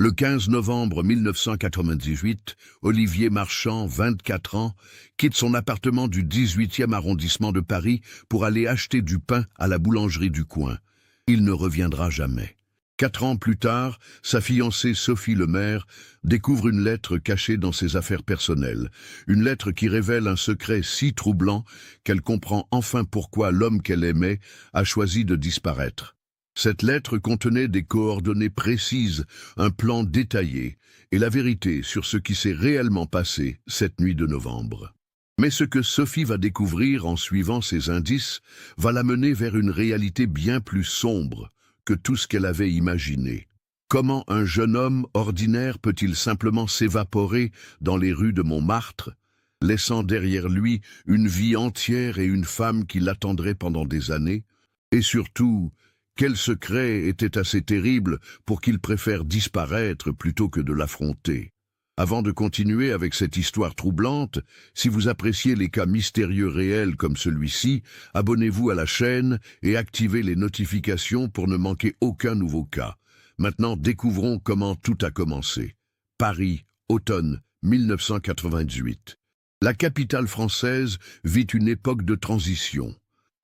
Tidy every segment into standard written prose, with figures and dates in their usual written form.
Le 15 novembre 1998, Olivier Marchand, 24 ans, quitte son appartement du 18e arrondissement de Paris pour aller acheter du pain à la boulangerie du coin. Il ne reviendra jamais. 4 ans plus tard, sa fiancée Sophie Lemaire découvre une lettre cachée dans ses affaires personnelles. Une lettre qui révèle un secret si troublant qu'elle comprend enfin pourquoi l'homme qu'elle aimait a choisi de disparaître. Cette lettre contenait des coordonnées précises, un plan détaillé et la vérité sur ce qui s'est réellement passé cette nuit de novembre. Mais ce que Sophie va découvrir en suivant ces indices va la mener vers une réalité bien plus sombre que tout ce qu'elle avait imaginé. Comment un jeune homme ordinaire peut-il simplement s'évaporer dans les rues de Montmartre, laissant derrière lui une vie entière et une femme qui l'attendrait pendant des années? Et surtout, quel secret était assez terrible pour qu'il préfère disparaître plutôt que de l'affronter? Avant de continuer avec cette histoire troublante, si vous appréciez les cas mystérieux réels comme celui-ci, abonnez-vous à la chaîne et activez les notifications pour ne manquer aucun nouveau cas. Maintenant, découvrons comment tout a commencé. Paris, automne 1998. La capitale française vit une époque de transition.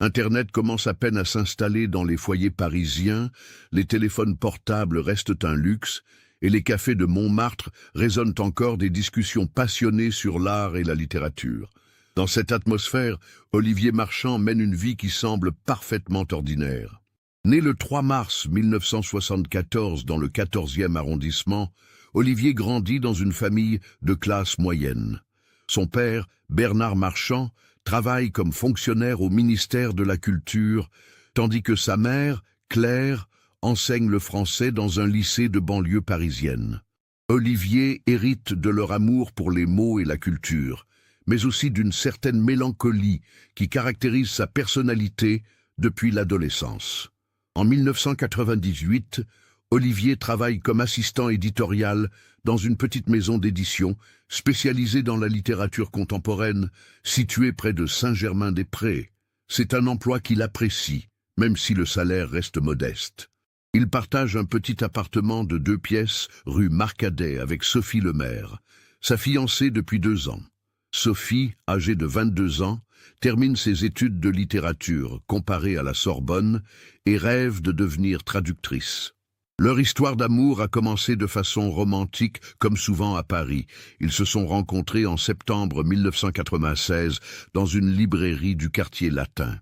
Internet commence à peine à s'installer dans les foyers parisiens, les téléphones portables restent un luxe, et les cafés de Montmartre résonnent encore des discussions passionnées sur l'art et la littérature. Dans cette atmosphère, Olivier Marchand mène une vie qui semble parfaitement ordinaire. Né le 3 mars 1974 dans le 14e arrondissement, Olivier grandit dans une famille de classe moyenne. Son père, Bernard Marchand, travaille comme fonctionnaire au ministère de la Culture, tandis que sa mère, Claire, enseigne le français dans un lycée de banlieue parisienne. Olivier hérite de leur amour pour les mots et la culture, mais aussi d'une certaine mélancolie qui caractérise sa personnalité depuis l'adolescence. En 1998, Olivier travaille comme assistant éditorial dans une petite maison d'édition spécialisée dans la littérature contemporaine, située près de Saint-Germain-des-Prés. C'est un emploi qu'il apprécie, même si le salaire reste modeste. Il partage un petit appartement de 2 pièces rue Marcadet avec Sophie Lemaire, sa fiancée depuis 2 ans. Sophie, âgée de 22 ans, termine ses études de littérature comparée à la Sorbonne et rêve de devenir traductrice. Leur histoire d'amour a commencé de façon romantique, comme souvent à Paris. Ils se sont rencontrés en septembre 1996 dans une librairie du quartier latin.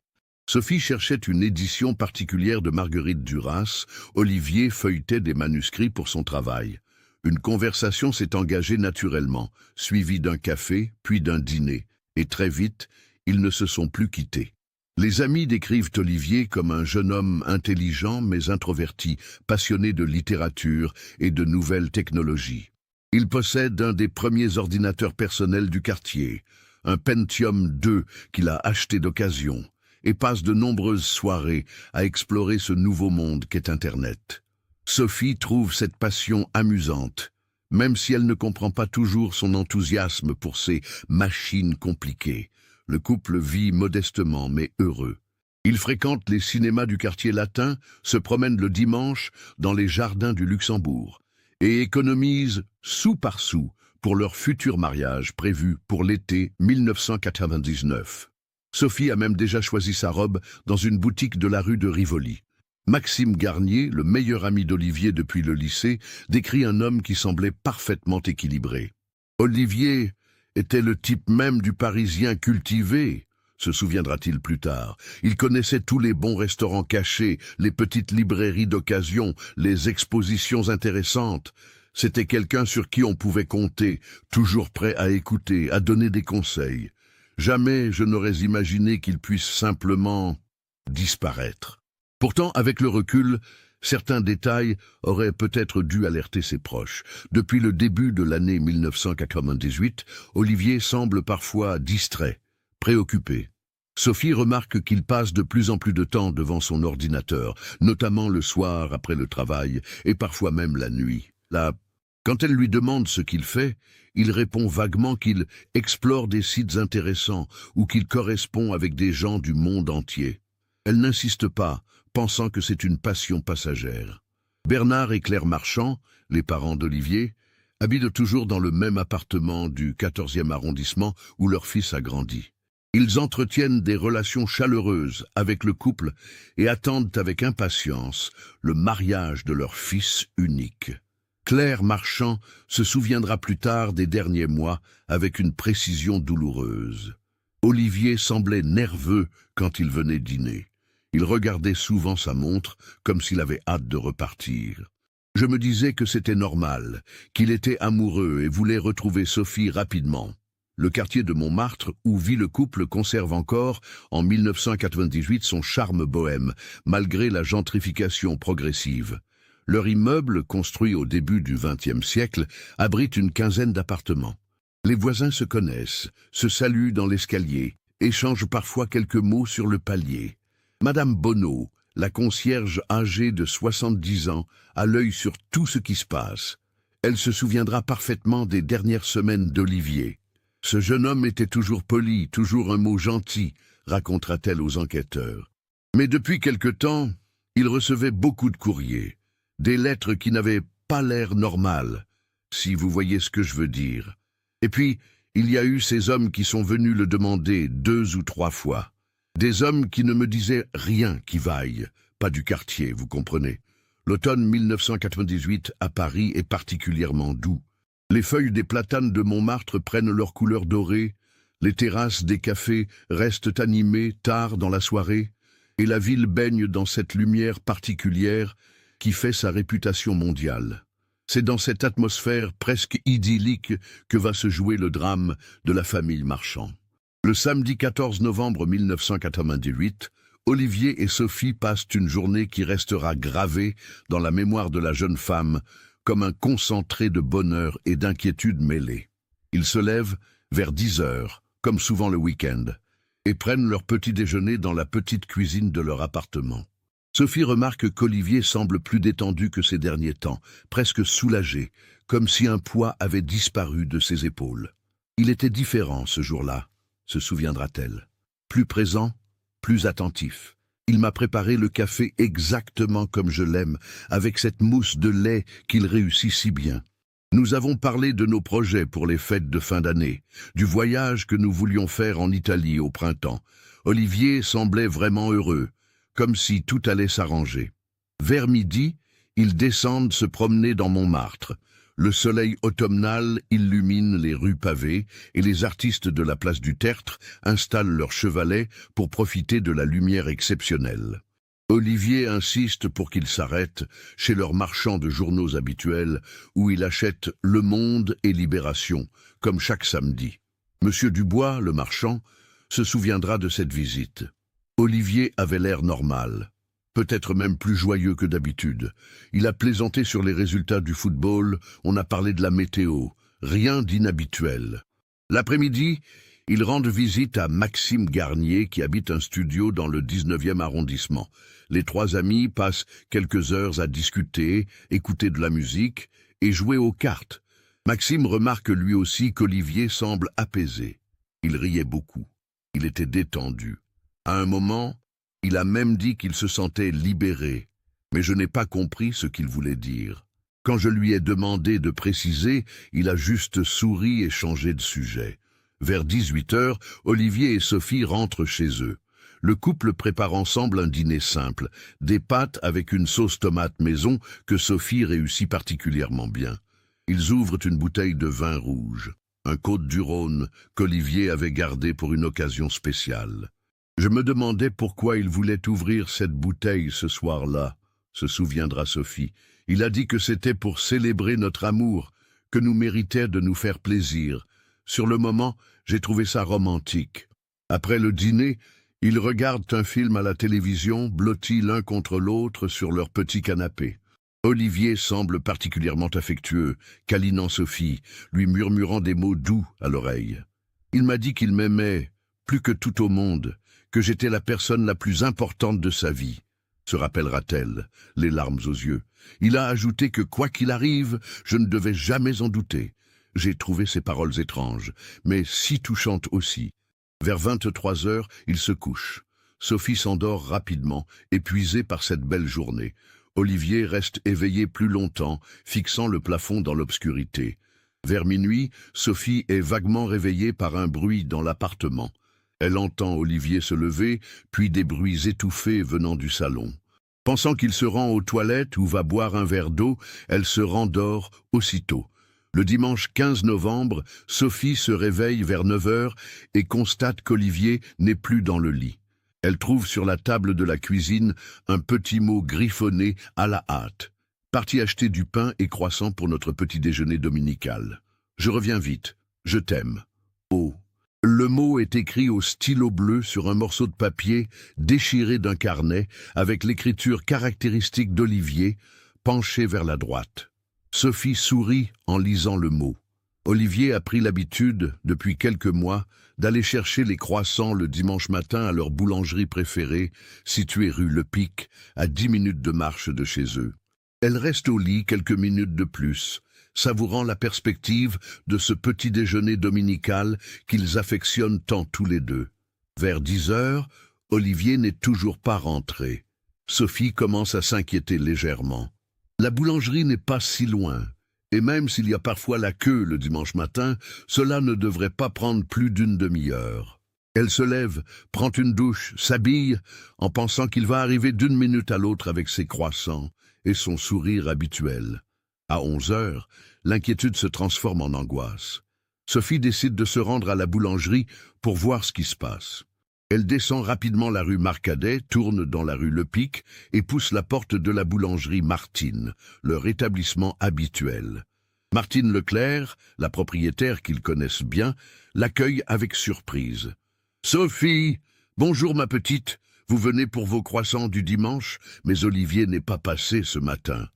Sophie cherchait une édition particulière de Marguerite Duras. Olivier feuilletait des manuscrits pour son travail. Une conversation s'est engagée naturellement, suivie d'un café, puis d'un dîner. Et très vite, ils ne se sont plus quittés. Les amis décrivent Olivier comme un jeune homme intelligent mais introverti, passionné de littérature et de nouvelles technologies. Il possède un des premiers ordinateurs personnels du quartier, un Pentium 2 qu'il a acheté d'occasion, et passe de nombreuses soirées à explorer ce nouveau monde qu'est Internet. Sophie trouve cette passion amusante, même si elle ne comprend pas toujours son enthousiasme pour ces machines compliquées. Le couple vit modestement mais heureux. Il fréquente les cinémas du quartier latin, se promène le dimanche dans les jardins du Luxembourg et économise sou par sou pour leur futur mariage prévu pour l'été 1999. Sophie a même déjà choisi sa robe dans une boutique de la rue de Rivoli. Maxime Garnier, le meilleur ami d'Olivier depuis le lycée, décrit un homme qui semblait parfaitement équilibré. Olivier était le type même du Parisien cultivé, se souviendra-t-il plus tard. Il connaissait tous les bons restaurants cachés, les petites librairies d'occasion, les expositions intéressantes. C'était quelqu'un sur qui on pouvait compter, toujours prêt à écouter, à donner des conseils. Jamais je n'aurais imaginé qu'il puisse simplement disparaître. Pourtant, avec le recul, certains détails auraient peut-être dû alerter ses proches. Depuis le début de l'année 1998, Olivier semble parfois distrait, préoccupé. Sophie remarque qu'il passe de plus en plus de temps devant son ordinateur, notamment le soir après le travail et parfois même la nuit. Là, quand elle lui demande ce qu'il fait, il répond vaguement qu'il explore des sites intéressants ou qu'il correspond avec des gens du monde entier. Elle n'insiste pas, pensant que c'est une passion passagère. Bernard et Claire Marchand, les parents d'Olivier, habitent toujours dans le même appartement du 14e arrondissement où leur fils a grandi. Ils entretiennent des relations chaleureuses avec le couple et attendent avec impatience le mariage de leur fils unique. Claire Marchand se souviendra plus tard des derniers mois avec une précision douloureuse. Olivier semblait nerveux quand il venait dîner. Il regardait souvent sa montre comme s'il avait hâte de repartir. Je me disais que c'était normal, qu'il était amoureux et voulait retrouver Sophie rapidement. Le quartier de Montmartre, où vit le couple, conserve encore, en 1998, son charme bohème, malgré la gentrification progressive. Leur immeuble, construit au début du XXe siècle, abrite une quinzaine d'appartements. Les voisins se connaissent, se saluent dans l'escalier, échangent parfois quelques mots sur le palier. Madame Bonneau, la concierge âgée de 70 ans, a l'œil sur tout ce qui se passe. Elle se souviendra parfaitement des dernières semaines d'Olivier. Ce jeune homme était toujours poli, toujours un mot gentil, racontera-t-elle aux enquêteurs. Mais depuis quelque temps, il recevait beaucoup de courriers, des lettres qui n'avaient pas l'air normales, si vous voyez ce que je veux dire. Et puis, il y a eu ces hommes qui sont venus le demander 2 ou 3 fois. Des hommes qui ne me disaient rien qui vaille, pas du quartier, vous comprenez. L'automne 1998 à Paris est particulièrement doux. Les feuilles des platanes de Montmartre prennent leur couleur dorée, les terrasses des cafés restent animées tard dans la soirée, et la ville baigne dans cette lumière particulière qui fait sa réputation mondiale. C'est dans cette atmosphère presque idyllique que va se jouer le drame de la famille Marchand. Le samedi 14 novembre 1998, Olivier et Sophie passent une journée qui restera gravée dans la mémoire de la jeune femme comme un concentré de bonheur et d'inquiétude mêlées. Ils se lèvent vers 10 heures, comme souvent le week-end, et prennent leur petit déjeuner dans la petite cuisine de leur appartement. Sophie remarque qu'Olivier semble plus détendu que ces derniers temps, presque soulagé, comme si un poids avait disparu de ses épaules. Il était différent ce jour-là, se souviendra-t-elle. Plus présent, plus attentif. Il m'a préparé le café exactement comme je l'aime, avec cette mousse de lait qu'il réussit si bien. Nous avons parlé de nos projets pour les fêtes de fin d'année, du voyage que nous voulions faire en Italie au printemps. Olivier semblait vraiment heureux, comme si tout allait s'arranger. Vers midi, ils descendent se promener dans Montmartre. Le soleil automnal illumine les rues pavées et les artistes de la place du Tertre installent leurs chevalets pour profiter de la lumière exceptionnelle. Olivier insiste pour qu'ils s'arrêtent chez leur marchand de journaux habituels où il achète Le Monde et Libération, comme chaque samedi. Monsieur Dubois, le marchand, se souviendra de cette visite. Olivier avait l'air normal. Peut-être même plus joyeux que d'habitude. Il a plaisanté sur les résultats du football, on a parlé de la météo, rien d'inhabituel. L'après-midi, ils rendent visite à Maxime Garnier qui habite un studio dans le 19e arrondissement. Les 3 amis passent quelques heures à discuter, écouter de la musique et jouer aux cartes. Maxime remarque lui aussi qu'Olivier semble apaisé. Il riait beaucoup. Il était détendu. À un moment, il a même dit qu'il se sentait libéré, mais je n'ai pas compris ce qu'il voulait dire. Quand je lui ai demandé de préciser, il a juste souri et changé de sujet. Vers 18 heures, Olivier et Sophie rentrent chez eux. Le couple prépare ensemble un dîner simple, des pâtes avec une sauce tomate maison que Sophie réussit particulièrement bien. Ils ouvrent une bouteille de vin rouge, un Côte-du-Rhône qu'Olivier avait gardé pour une occasion spéciale. Je me demandais pourquoi il voulait ouvrir cette bouteille ce soir-là, se souviendra Sophie. Il a dit que c'était pour célébrer notre amour, que nous méritait de nous faire plaisir. Sur le moment, j'ai trouvé ça romantique. Après le dîner, ils regardent un film à la télévision, blottis l'un contre l'autre sur leur petit canapé. Olivier semble particulièrement affectueux, câlinant Sophie, lui murmurant des mots doux à l'oreille. Il m'a dit qu'il m'aimait, plus que tout au monde, que j'étais la personne la plus importante de sa vie, se rappellera-t-elle, les larmes aux yeux. Il a ajouté que quoi qu'il arrive, je ne devais jamais en douter. J'ai trouvé ces paroles étranges, mais si touchantes aussi. Vers 23 heures, il se couche. Sophie s'endort rapidement, épuisée par cette belle journée. Olivier reste éveillé plus longtemps, fixant le plafond dans l'obscurité. Vers minuit, Sophie est vaguement réveillée par un bruit dans l'appartement. Elle entend Olivier se lever, puis des bruits étouffés venant du salon. Pensant qu'il se rend aux toilettes ou va boire un verre d'eau, elle se rendort aussitôt. Le dimanche 15 novembre, Sophie se réveille vers 9 heures et constate qu'Olivier n'est plus dans le lit. Elle trouve sur la table de la cuisine un petit mot griffonné à la hâte. Parti acheter du pain et croissants pour notre petit déjeuner dominical. Je reviens vite. Je t'aime. Oh. Le mot est écrit au stylo bleu sur un morceau de papier déchiré d'un carnet avec l'écriture caractéristique d'Olivier, penché vers la droite. Sophie sourit en lisant le mot. Olivier a pris l'habitude, depuis quelques mois, d'aller chercher les croissants le dimanche matin à leur boulangerie préférée, située rue Le Pic, à 10 minutes de marche de chez eux. Elle reste au lit quelques minutes de plus, savourant la perspective de ce petit déjeuner dominical qu'ils affectionnent tant tous les deux. Vers 10 heures, Olivier n'est toujours pas rentré. Sophie commence à s'inquiéter légèrement. La boulangerie n'est pas si loin, et même s'il y a parfois la queue le dimanche matin, cela ne devrait pas prendre plus d'une demi-heure. Elle se lève, prend une douche, s'habille, en pensant qu'il va arriver d'une minute à l'autre avec ses croissants et son sourire habituel. À 11 heures, l'inquiétude se transforme en angoisse. Sophie décide de se rendre à la boulangerie pour voir ce qui se passe. Elle descend rapidement la rue Marcadet, tourne dans la rue Le Pic et pousse la porte de la boulangerie Martine, leur établissement habituel. Martine Leclerc, la propriétaire qu'ils connaissent bien, l'accueille avec surprise. « Sophie, bonjour ma petite, vous venez pour vos croissants du dimanche, mais Olivier n'est pas passé ce matin.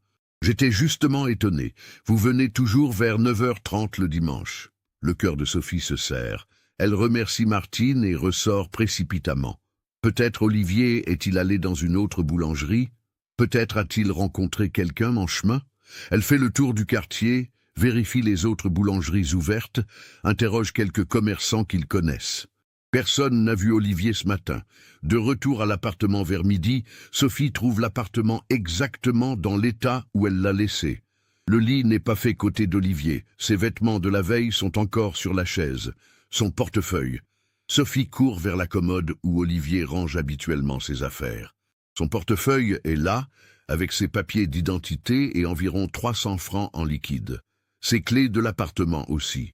J'étais justement étonné, vous venez toujours vers 9h30 le dimanche. » Le cœur de Sophie se serre. Elle remercie Martine et ressort précipitamment. Peut-être Olivier est-il allé dans une autre boulangerie? Peut-être a-t-il rencontré quelqu'un en chemin? Elle fait le tour du quartier, vérifie les autres boulangeries ouvertes, interroge quelques commerçants qu'ils connaissent. Personne n'a vu Olivier ce matin. De retour à l'appartement vers midi, Sophie trouve l'appartement exactement dans l'état où elle l'a laissé. Le lit n'est pas fait côté d'Olivier. Ses vêtements de la veille sont encore sur la chaise. Son portefeuille. Sophie court vers la commode où Olivier range habituellement ses affaires. Son portefeuille est là, avec ses papiers d'identité et environ 300 francs en liquide. Ses clés de l'appartement aussi.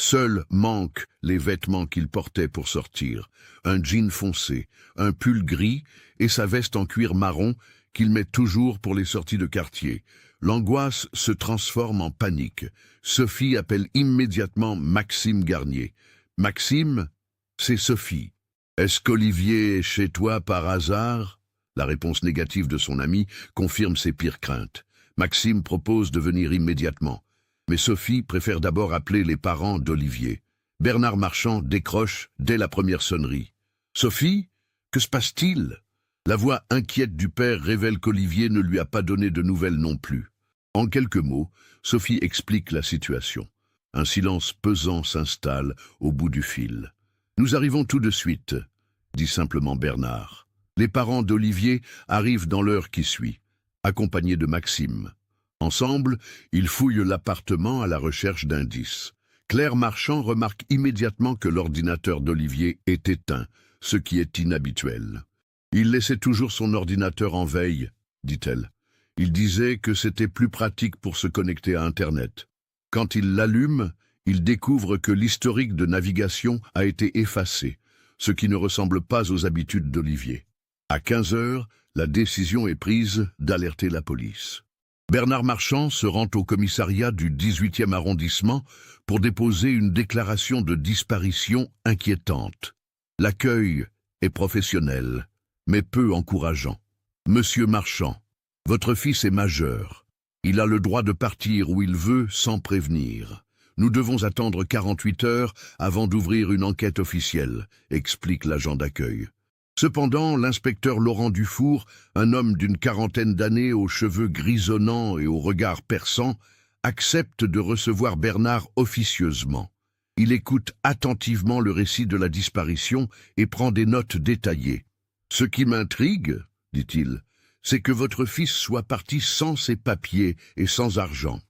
Seuls manquent les vêtements qu'il portait pour sortir, un jean foncé, un pull gris et sa veste en cuir marron qu'il met toujours pour les sorties de quartier. L'angoisse se transforme en panique. Sophie appelle immédiatement Maxime Garnier. « Maxime, c'est Sophie. Est-ce qu'Olivier est chez toi par hasard ?» La réponse négative de son ami confirme ses pires craintes. Maxime propose de venir immédiatement. Mais Sophie préfère d'abord appeler les parents d'Olivier. Bernard Marchand décroche dès la première sonnerie. « Sophie, que se passe-t-il » La voix inquiète du père révèle qu'Olivier ne lui a pas donné de nouvelles non plus. En quelques mots, Sophie explique la situation. Un silence pesant s'installe au bout du fil. « Nous arrivons tout de suite », dit simplement Bernard. Les parents d'Olivier arrivent dans l'heure qui suit, accompagnés de Maxime. Ensemble, ils fouillent l'appartement à la recherche d'indices. Claire Marchand remarque immédiatement que l'ordinateur d'Olivier est éteint, ce qui est inhabituel. « Il laissait toujours son ordinateur en veille », dit-elle. « Il disait que c'était plus pratique pour se connecter à Internet. Quand il l'allume, il découvre que l'historique de navigation a été effacé, ce qui ne ressemble pas aux habitudes d'Olivier. À 15 heures, la décision est prise d'alerter la police. Bernard Marchand se rend au commissariat du 18e arrondissement pour déposer une déclaration de disparition inquiétante. L'accueil est professionnel, mais peu encourageant. « Monsieur Marchand, votre fils est majeur. Il a le droit de partir où il veut sans prévenir. Nous devons attendre 48 heures avant d'ouvrir une enquête officielle, explique l'agent d'accueil. Cependant, l'inspecteur Laurent Dufour, un homme d'une quarantaine d'années aux cheveux grisonnants et au regard perçant, accepte de recevoir Bernard officieusement. Il écoute attentivement le récit de la disparition et prend des notes détaillées. « Ce qui m'intrigue, dit-il, c'est que votre fils soit parti sans ses papiers et sans argent.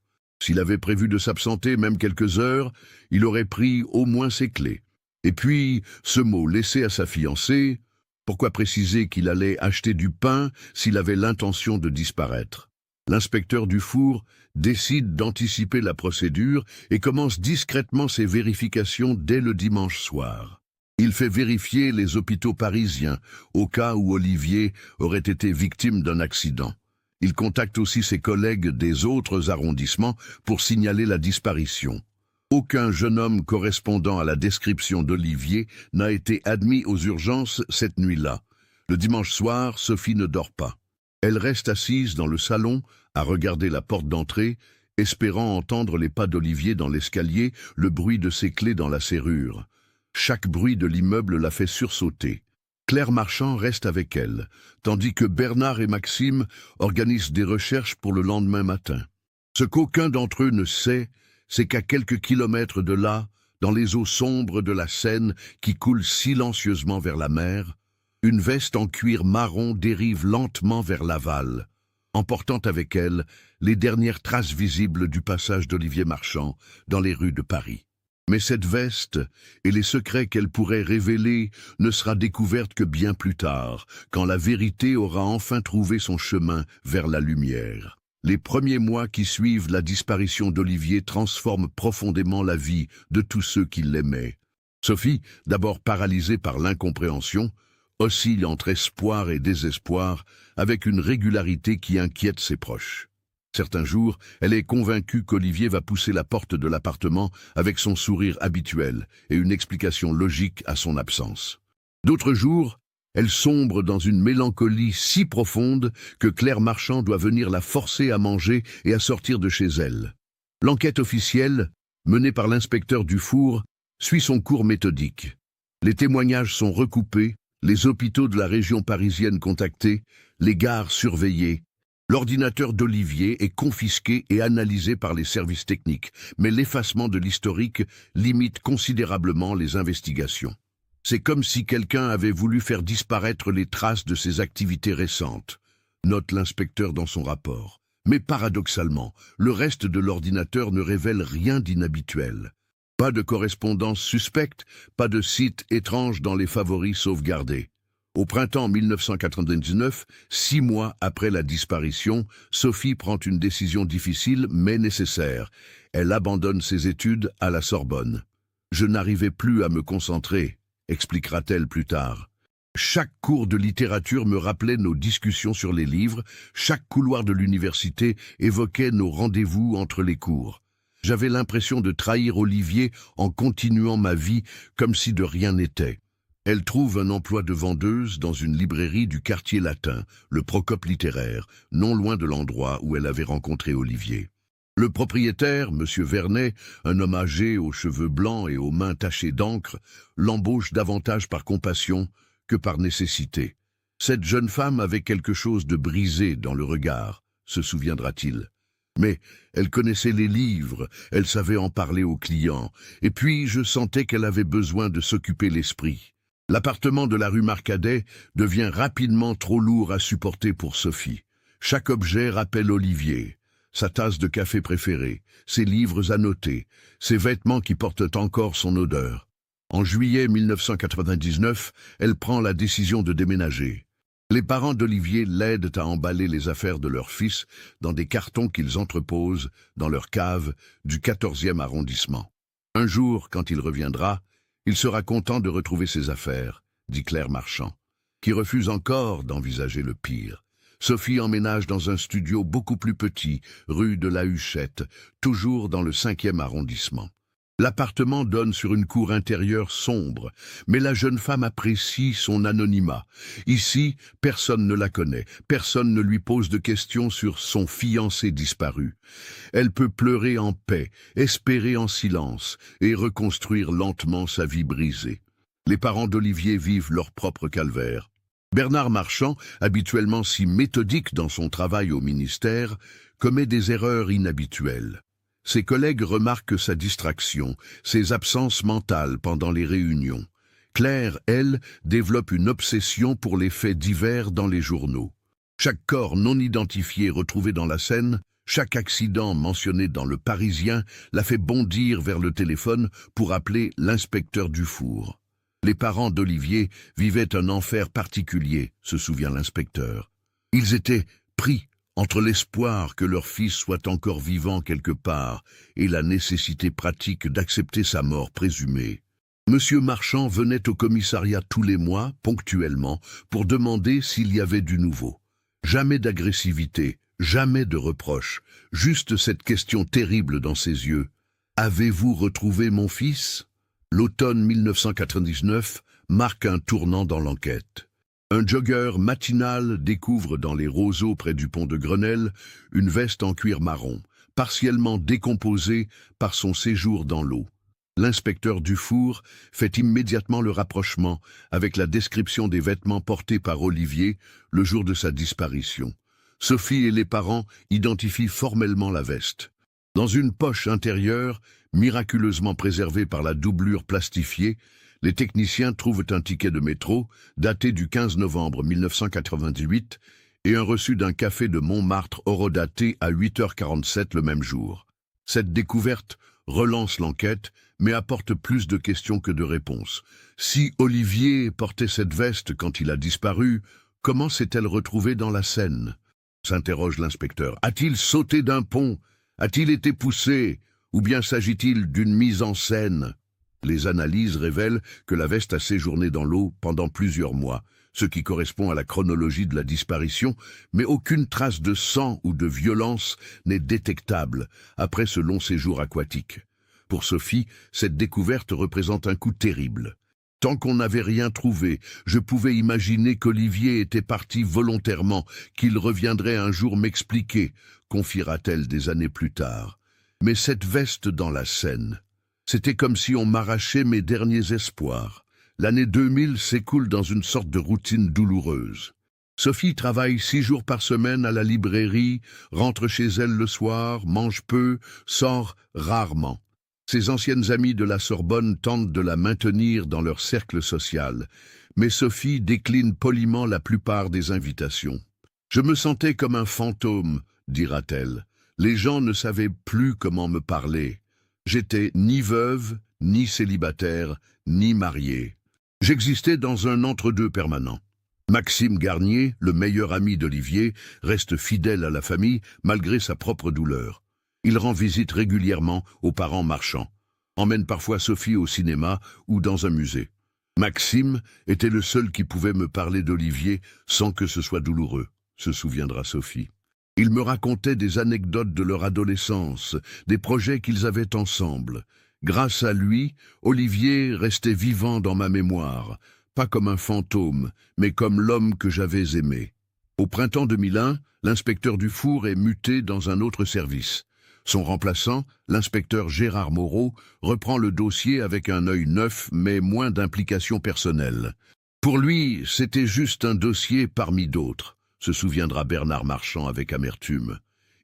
S'il avait prévu de s'absenter même quelques heures, il aurait pris au moins ses clés. Et puis, ce mot laissé à sa fiancée, pourquoi préciser qu'il allait acheter du pain s'il avait l'intention de disparaître? L'inspecteur Dufour décide d'anticiper la procédure et commence discrètement ses vérifications dès le dimanche soir. Il fait vérifier les hôpitaux parisiens, au cas où Olivier aurait été victime d'un accident. Il contacte aussi ses collègues des autres arrondissements pour signaler la disparition. Aucun jeune homme correspondant à la description d'Olivier n'a été admis aux urgences cette nuit-là. Le dimanche soir, Sophie ne dort pas. Elle reste assise dans le salon, à regarder la porte d'entrée, espérant entendre les pas d'Olivier dans l'escalier, le bruit de ses clés dans la serrure. Chaque bruit de l'immeuble la fait sursauter. Claire Marchand reste avec elle, tandis que Bernard et Maxime organisent des recherches pour le lendemain matin. Ce qu'aucun d'entre eux ne sait, c'est qu'à quelques kilomètres de là, dans les eaux sombres de la Seine qui coulent silencieusement vers la mer, une veste en cuir marron dérive lentement vers l'aval, emportant avec elle les dernières traces visibles du passage d'Olivier Marchand dans les rues de Paris. Mais cette veste et les secrets qu'elle pourrait révéler ne sera découverte que bien plus tard, quand la vérité aura enfin trouvé son chemin vers la lumière. Les premiers mois qui suivent la disparition d'Olivier transforment profondément la vie de tous ceux qui l'aimaient. Sophie, d'abord paralysée par l'incompréhension, oscille entre espoir et désespoir avec une régularité qui inquiète ses proches. Certains jours, elle est convaincue qu'Olivier va pousser la porte de l'appartement avec son sourire habituel et une explication logique à son absence. D'autres jours, elle sombre dans une mélancolie si profonde que Claire Marchand doit venir la forcer à manger et à sortir de chez elle. L'enquête officielle, menée par l'inspecteur Dufour, suit son cours méthodique. Les témoignages sont recoupés, les hôpitaux de la région parisienne contactés, les gares surveillées. L'ordinateur d'Olivier est confisqué et analysé par les services techniques, mais l'effacement de l'historique limite considérablement les investigations. C'est comme si quelqu'un avait voulu faire disparaître les traces de ses activités récentes, note l'inspecteur dans son rapport. Mais paradoxalement, le reste de l'ordinateur ne révèle rien d'inhabituel. Pas de correspondance suspecte, pas de site étrange dans les favoris sauvegardés. Au printemps 1999, 6 mois après la disparition, Sophie prend une décision difficile mais nécessaire. Elle abandonne ses études à la Sorbonne. « Je n'arrivais plus à me concentrer », expliquera-t-elle plus tard. Chaque cours de littérature me rappelait nos discussions sur les livres, chaque couloir de l'université évoquait nos rendez-vous entre les cours. J'avais l'impression de trahir Olivier en continuant ma vie comme si de rien n'était. Elle trouve un emploi de vendeuse dans une librairie du quartier latin, le Procope littéraire, non loin de l'endroit où elle avait rencontré Olivier. Le propriétaire, M. Vernet, un homme âgé aux cheveux blancs et aux mains tachées d'encre, l'embauche davantage par compassion que par nécessité. Cette jeune femme avait quelque chose de brisé dans le regard, se souviendra-t-il. Mais elle connaissait les livres, elle savait en parler aux clients, et puis je sentais qu'elle avait besoin de s'occuper l'esprit. L'appartement de la rue Marcadet devient rapidement trop lourd à supporter pour Sophie. Chaque objet rappelle Olivier. Sa tasse de café préférée, ses livres annotés, ses vêtements qui portent encore son odeur. En juillet 1999, elle prend la décision de déménager. Les parents d'Olivier l'aident à emballer les affaires de leur fils dans des cartons qu'ils entreposent dans leur cave du 14e arrondissement. Un jour, quand il reviendra, il sera content de retrouver ses affaires, dit Claire Marchand, qui refuse encore d'envisager le pire. Sophie emménage dans un studio beaucoup plus petit, rue de la Huchette, toujours dans le 5e arrondissement. L'appartement donne sur une cour intérieure sombre, mais la jeune femme apprécie son anonymat. Ici, personne ne la connaît, personne ne lui pose de questions sur son fiancé disparu. Elle peut pleurer en paix, espérer en silence et reconstruire lentement sa vie brisée. Les parents d'Olivier vivent leur propre calvaire. Bernard Marchand, habituellement si méthodique dans son travail au ministère, commet des erreurs inhabituelles. Ses collègues remarquent sa distraction, ses absences mentales pendant les réunions. Claire, elle, développe une obsession pour les faits divers dans les journaux. Chaque corps non identifié retrouvé dans la Seine, chaque accident mentionné dans le Parisien l'a fait bondir vers le téléphone pour appeler l'inspecteur Dufour. Les parents d'Olivier vivaient un enfer particulier, se souvient l'inspecteur. Ils étaient pris entre l'espoir que leur fils soit encore vivant quelque part et la nécessité pratique d'accepter sa mort présumée. Monsieur Marchand venait au commissariat tous les mois, ponctuellement, pour demander s'il y avait du nouveau. Jamais d'agressivité, jamais de reproche, juste cette question terrible dans ses yeux. « Avez-vous retrouvé mon fils ?» L'automne 1999 marque un tournant dans l'enquête. Un jogger matinal découvre dans les roseaux près du pont de Grenelle une veste en cuir marron, partiellement décomposée par son séjour dans l'eau. L'inspecteur Dufour fait immédiatement le rapprochement avec la description des vêtements portés par Olivier le jour de sa disparition. Sophie et les parents identifient formellement la veste. Dans une poche intérieure, miraculeusement préservée par la doublure plastifiée, les techniciens trouvent un ticket de métro daté du 15 novembre 1998 et un reçu d'un café de Montmartre horodaté à 8h47 le même jour. Cette découverte relance l'enquête, mais apporte plus de questions que de réponses. Si Olivier portait cette veste quand il a disparu, comment s'est-elle retrouvée dans la Seine ? S'interroge l'inspecteur. A-t-il sauté d'un pont ? A-t-il été poussé ? Ou bien s'agit-il d'une mise en scène ? Les analyses révèlent que la veste a séjourné dans l'eau pendant plusieurs mois, ce qui correspond à la chronologie de la disparition, mais aucune trace de sang ou de violence n'est détectable après ce long séjour aquatique. Pour Sophie, cette découverte représente un coup terrible. Tant qu'on n'avait rien trouvé, je pouvais imaginer qu'Olivier était parti volontairement, qu'il reviendrait un jour m'expliquer, confiera-t-elle des années plus tard. Mais cette veste dans la Seine, c'était comme si on m'arrachait mes derniers espoirs. L'année 2000 s'écoule dans une sorte de routine douloureuse. Sophie travaille 6 jours par semaine à la librairie, rentre chez elle le soir, mange peu, sort rarement. Ses anciennes amies de la Sorbonne tentent de la maintenir dans leur cercle social, mais Sophie décline poliment la plupart des invitations. « Je me sentais comme un fantôme », dira-t-elle. « Les gens ne savaient plus comment me parler. J'étais ni veuve, ni célibataire, ni mariée. J'existais dans un entre-deux permanent. » Maxime Garnier, le meilleur ami d'Olivier, reste fidèle à la famille malgré sa propre douleur. Il rend visite régulièrement aux parents Marchand, emmène parfois Sophie au cinéma ou dans un musée. Maxime était le seul qui pouvait me parler d'Olivier sans que ce soit douloureux, se souviendra Sophie. Il me racontait des anecdotes de leur adolescence, des projets qu'ils avaient ensemble. Grâce à lui, Olivier restait vivant dans ma mémoire, pas comme un fantôme, mais comme l'homme que j'avais aimé. Au printemps 2001, l'inspecteur Dufour est muté dans un autre service. Son remplaçant, l'inspecteur Gérard Moreau, reprend le dossier avec un œil neuf mais moins d'implication personnelle. Pour lui, c'était juste un dossier parmi d'autres, se souviendra Bernard Marchand avec amertume.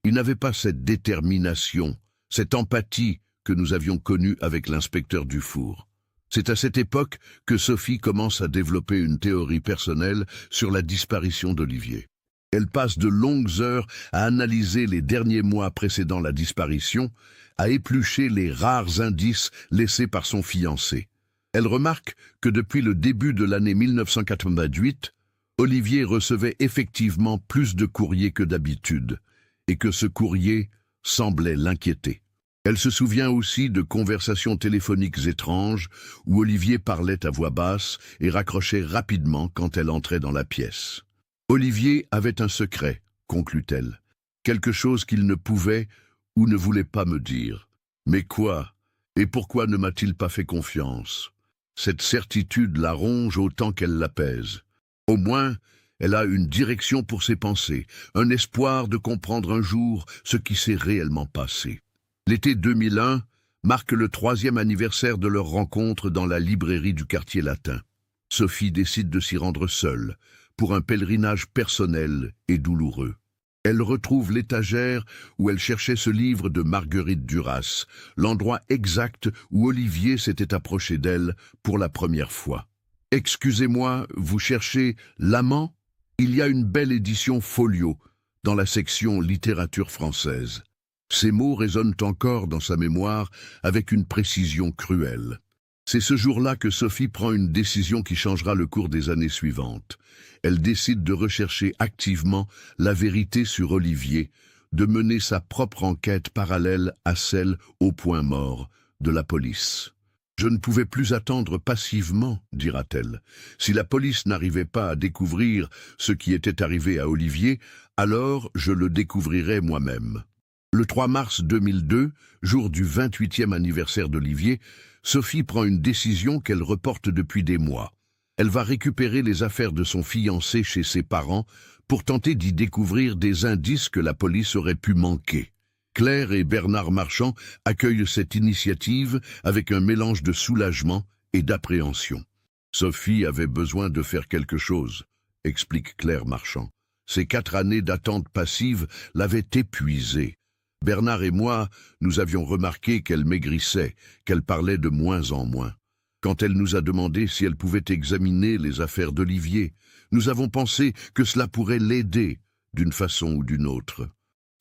Il n'avait pas cette détermination, cette empathie que nous avions connue avec l'inspecteur Dufour. C'est à cette époque que Sophie commence à développer une théorie personnelle sur la disparition d'Olivier. Elle passe de longues heures à analyser les derniers mois précédant la disparition, à éplucher les rares indices laissés par son fiancé. Elle remarque que depuis le début de l'année 1998, Olivier recevait effectivement plus de courriers que d'habitude, et que ce courrier semblait l'inquiéter. Elle se souvient aussi de conversations téléphoniques étranges où Olivier parlait à voix basse et raccrochait rapidement quand elle entrait dans la pièce. Olivier avait un secret, conclut-elle, quelque chose qu'il ne pouvait ou ne voulait pas me dire. Mais quoi? Et pourquoi ne m'a-t-il pas fait confiance? Cette certitude la ronge autant qu'elle l'apaise. Au moins, elle a une direction pour ses pensées, un espoir de comprendre un jour ce qui s'est réellement passé. L'été 2001 marque le 3e anniversaire de leur rencontre dans la librairie du quartier latin. Sophie décide de s'y rendre seule, pour un pèlerinage personnel et douloureux. Elle retrouve l'étagère où elle cherchait ce livre de Marguerite Duras, l'endroit exact où Olivier s'était approché d'elle pour la première fois. « Excusez-moi, vous cherchez l'amant ?» Il y a une belle édition folio dans la section littérature française. Ces mots résonnent encore dans sa mémoire avec une précision cruelle. C'est ce jour-là que Sophie prend une décision qui changera le cours des années suivantes. Elle décide de rechercher activement la vérité sur Olivier, de mener sa propre enquête parallèle à celle au point mort de la police. « Je ne pouvais plus attendre passivement, dira-t-elle. Si la police n'arrivait pas à découvrir ce qui était arrivé à Olivier, alors je le découvrirais moi-même. » Le 3 mars 2002, jour du 28e anniversaire d'Olivier, Sophie prend une décision qu'elle reporte depuis des mois. Elle va récupérer les affaires de son fiancé chez ses parents pour tenter d'y découvrir des indices que la police aurait pu manquer. Claire et Bernard Marchand accueillent cette initiative avec un mélange de soulagement et d'appréhension. Sophie avait besoin de faire quelque chose, explique Claire Marchand. Ces 4 années d'attente passive l'avaient épuisée. Bernard et moi, nous avions remarqué qu'elle maigrissait, qu'elle parlait de moins en moins. Quand elle nous a demandé si elle pouvait examiner les affaires d'Olivier, nous avons pensé que cela pourrait l'aider, d'une façon ou d'une autre.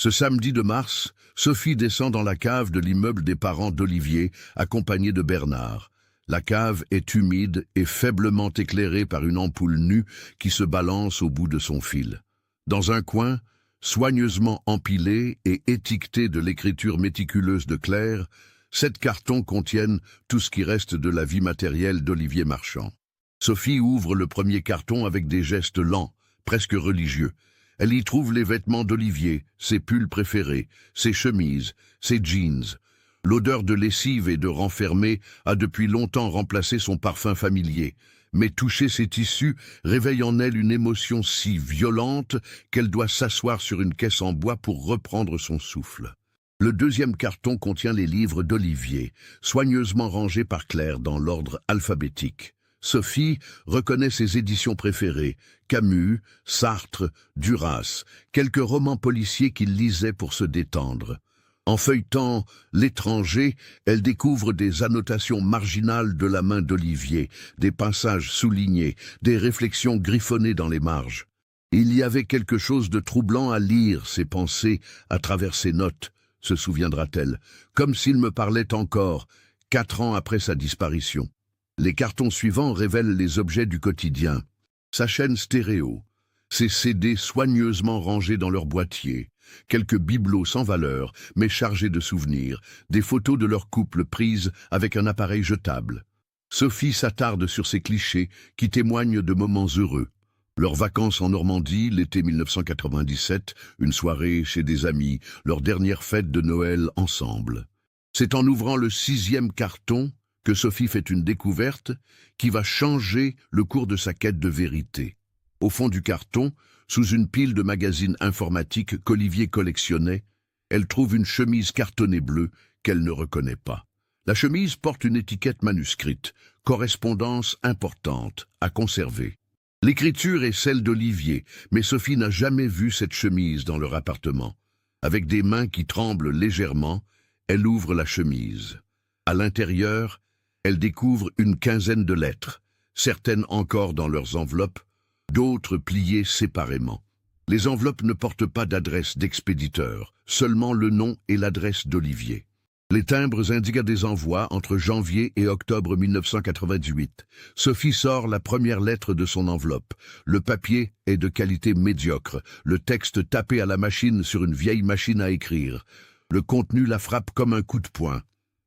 Ce samedi de mars, Sophie descend dans la cave de l'immeuble des parents d'Olivier, accompagnée de Bernard. La cave est humide et faiblement éclairée par une ampoule nue qui se balance au bout de son fil. Dans un coin, soigneusement empilés et étiquetés de l'écriture méticuleuse de Claire, 7 cartons contiennent tout ce qui reste de la vie matérielle d'Olivier Marchand. Sophie ouvre le premier carton avec des gestes lents, presque religieux. Elle y trouve les vêtements d'Olivier, ses pulls préférés, ses chemises, ses jeans. L'odeur de lessive et de renfermé a depuis longtemps remplacé son parfum familier. Mais toucher ces tissus réveille en elle une émotion si violente qu'elle doit s'asseoir sur une caisse en bois pour reprendre son souffle. Le deuxième carton contient les livres d'Olivier, soigneusement rangés par Claire dans l'ordre alphabétique. Sophie reconnaît ses éditions préférées, Camus, Sartre, Duras, quelques romans policiers qu'il lisait pour se détendre. En feuilletant L'étranger, elle découvre des annotations marginales de la main d'Olivier, des passages soulignés, des réflexions griffonnées dans les marges. Il y avait quelque chose de troublant à lire ses pensées à travers ses notes, se souviendra-t-elle, comme s'il me parlait encore, 4 ans après sa disparition. Les cartons suivants révèlent les objets du quotidien. Sa chaîne stéréo, ses CD soigneusement rangés dans leur boîtier, quelques bibelots sans valeur, mais chargés de souvenirs, des photos de leur couple prises avec un appareil jetable. Sophie s'attarde sur ces clichés qui témoignent de moments heureux. Leurs vacances en Normandie, l'été 1997, une soirée chez des amis, leur dernière fête de Noël ensemble. C'est en ouvrant le 6e carton que Sophie fait une découverte qui va changer le cours de sa quête de vérité. Au fond du carton, sous une pile de magazines informatiques qu'Olivier collectionnait, elle trouve une chemise cartonnée bleue qu'elle ne reconnaît pas. La chemise porte une étiquette manuscrite, correspondance importante, à conserver. L'écriture est celle d'Olivier, mais Sophie n'a jamais vu cette chemise dans leur appartement. Avec des mains qui tremblent légèrement, elle ouvre la chemise. À l'intérieur, elle découvre une quinzaine de lettres, certaines encore dans leurs enveloppes, d'autres pliées séparément. Les enveloppes ne portent pas d'adresse d'expéditeur, seulement le nom et l'adresse d'Olivier. Les timbres indiquent des envois entre janvier et octobre 1998. Sophie sort la première lettre de son enveloppe. Le papier est de qualité médiocre, le texte tapé à la machine sur une vieille machine à écrire. Le contenu la frappe comme un coup de poing.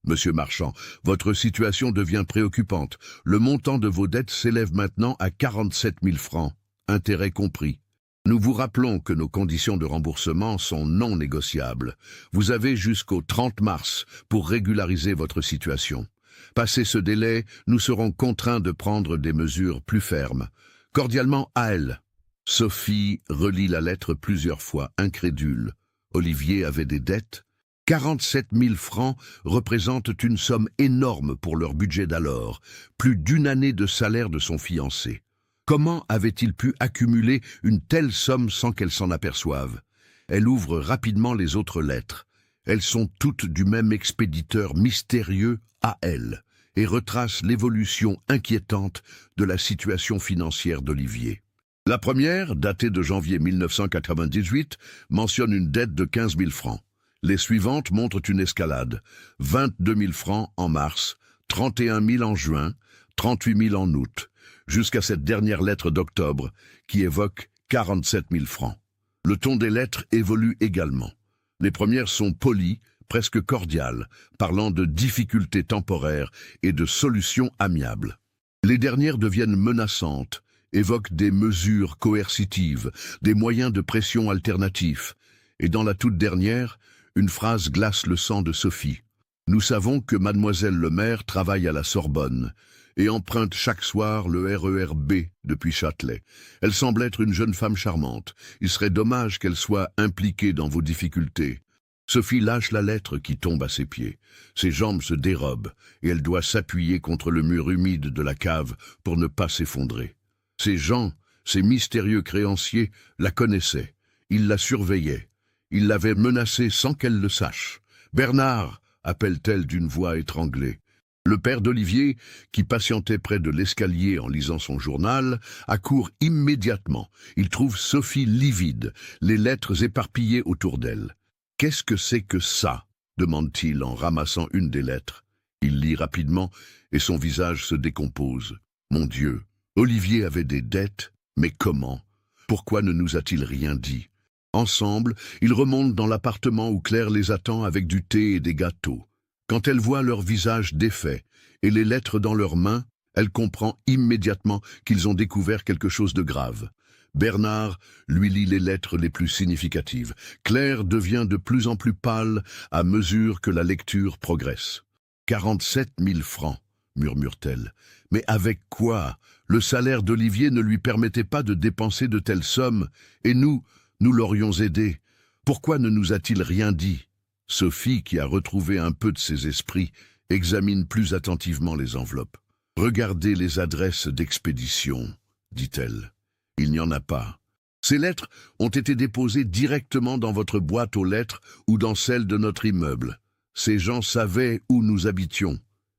Monsieur Marchand, votre situation devient préoccupante. Le montant de vos dettes s'élève maintenant à 47 000 francs, intérêts compris. Nous vous rappelons que nos conditions de remboursement sont non négociables. Vous avez jusqu'au 30 mars pour régulariser votre situation. Passé ce délai, nous serons contraints de prendre des mesures plus fermes. Cordialement à elle. Sophie relit la lettre plusieurs fois, incrédule. Olivier avait des dettes. 47 000 francs représentent une somme énorme pour leur budget d'alors, plus d'1 année de salaire de son fiancé. Comment avait-il pu accumuler une telle somme sans qu'elle s'en aperçoive? Elle ouvre rapidement les autres lettres. Elles sont toutes du même expéditeur mystérieux à elle et retracent l'évolution inquiétante de la situation financière d'Olivier. La première, datée de janvier 1998, mentionne une dette de 15 000 francs. Les suivantes montrent une escalade. 22 000 francs en mars, 31 000 en juin, 38 000 en août, jusqu'à cette dernière lettre d'octobre qui évoque 47 000 francs. Le ton des lettres évolue également. Les premières sont polies, presque cordiales, parlant de difficultés temporaires et de solutions amiables. Les dernières deviennent menaçantes, évoquent des mesures coercitives, des moyens de pression alternatifs. Et dans la toute dernière, une phrase glace le sang de Sophie. Nous savons que mademoiselle le maire travaille à la Sorbonne et emprunte chaque soir le RER B depuis Châtelet. Elle semble être une jeune femme charmante. Il serait dommage qu'elle soit impliquée dans vos difficultés. Sophie lâche la lettre qui tombe à ses pieds. Ses jambes se dérobent et elle doit s'appuyer contre le mur humide de la cave pour ne pas s'effondrer. Ces gens, ces mystérieux créanciers, la connaissaient. Ils la surveillaient. Ils l'avaient menacée sans qu'elle le sache. « Bernard !» appelle-t-elle d'une voix étranglée. Le père d'Olivier, qui patientait près de l'escalier en lisant son journal, accourt immédiatement. Il trouve Sophie livide, les lettres éparpillées autour d'elle. « Qu'est-ce que c'est que ça ?» demande-t-il en ramassant une des lettres. Il lit rapidement et son visage se décompose. « Mon Dieu, Olivier avait des dettes, mais comment? Pourquoi ne nous a-t-il rien dit ?» Ensemble, ils remontent dans l'appartement où Claire les attend avec du thé et des gâteaux. Quand elle voit leur visage défait et les lettres dans leurs mains, elle comprend immédiatement qu'ils ont découvert quelque chose de grave. Bernard lui lit les lettres les plus significatives. Claire devient de plus en plus pâle à mesure que la lecture progresse. « 47 000 francs, murmure-t-elle. Mais avec quoi? Le salaire d'Olivier ne lui permettait pas de dépenser de telles sommes, et nous l'aurions aidé. Pourquoi ne nous a-t-il rien dit ?» Sophie, qui a retrouvé un peu de ses esprits, examine plus attentivement les enveloppes. « Regardez les adresses d'expédition, dit-elle. Il n'y en a pas. Ces lettres ont été déposées directement dans votre boîte aux lettres ou dans celle de notre immeuble. Ces gens savaient où nous habitions.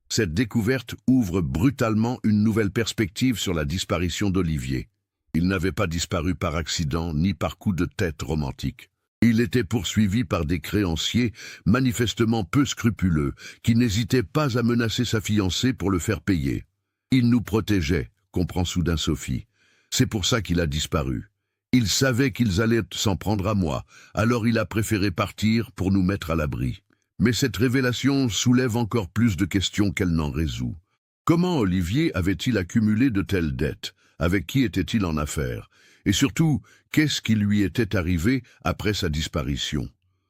Cette découverte ouvre brutalement une nouvelle perspective sur la disparition d'Olivier. Il n'avait pas disparu par accident ni par coup de tête romantique. Il était poursuivi par des créanciers manifestement peu scrupuleux, qui n'hésitaient pas à menacer sa fiancée pour le faire payer. Il nous protégeait, comprend soudain Sophie. C'est pour ça qu'il a disparu. Il savait qu'ils allaient s'en prendre à moi, alors il a préféré partir pour nous mettre à l'abri. Mais cette révélation soulève encore plus de questions qu'elle n'en résout. Comment Olivier avait-il accumulé de telles dettes? Avec qui était-il en affaires? Et surtout, qu'est-ce qui lui était arrivé après sa disparition?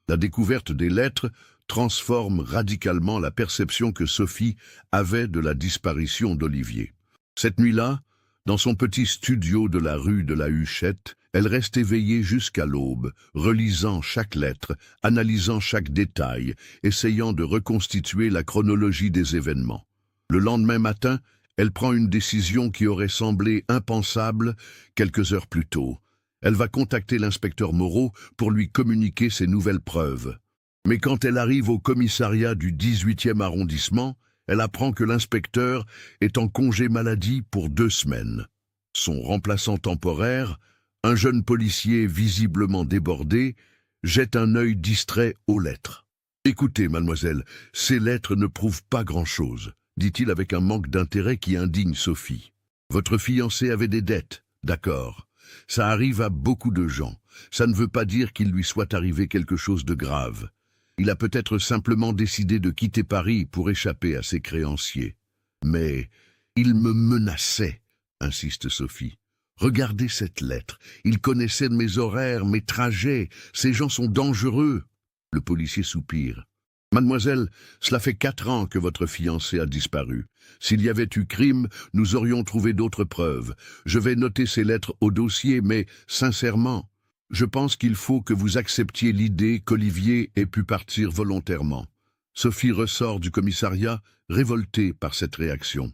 La découverte des lettres transforme radicalement la perception que Sophie avait de la disparition d'Olivier. Cette nuit-là, dans son petit studio de la rue de la Huchette, elle reste éveillée jusqu'à l'aube, relisant chaque lettre, analysant chaque détail, essayant de reconstituer la chronologie des événements. Le lendemain matin, elle prend une décision qui aurait semblé impensable quelques heures plus tôt. Elle va contacter l'inspecteur Moreau pour lui communiquer ses nouvelles preuves. Mais quand elle arrive au commissariat du 18e arrondissement, elle apprend que l'inspecteur est en congé maladie pour 2 semaines. Son remplaçant temporaire, un jeune policier visiblement débordé, jette un œil distrait aux lettres. « Écoutez, mademoiselle, ces lettres ne prouvent pas grand-chose, » dit-il avec un manque d'intérêt qui indigne Sophie. « Votre fiancé avait des dettes, d'accord. Ça arrive à beaucoup de gens. Ça ne veut pas dire qu'il lui soit arrivé quelque chose de grave. Il a peut-être simplement décidé de quitter Paris pour échapper à ses créanciers. Mais il me menaçait, insiste Sophie. Regardez cette lettre. Il connaissait mes horaires, mes trajets. Ces gens sont dangereux. » Le policier soupire. « Mademoiselle, cela fait 4 ans que votre fiancé a disparu. S'il y avait eu crime, nous aurions trouvé d'autres preuves. Je vais noter ces lettres au dossier, mais sincèrement, je pense qu'il faut que vous acceptiez l'idée qu'Olivier ait pu partir volontairement. » Sophie ressort du commissariat, révoltée par cette réaction.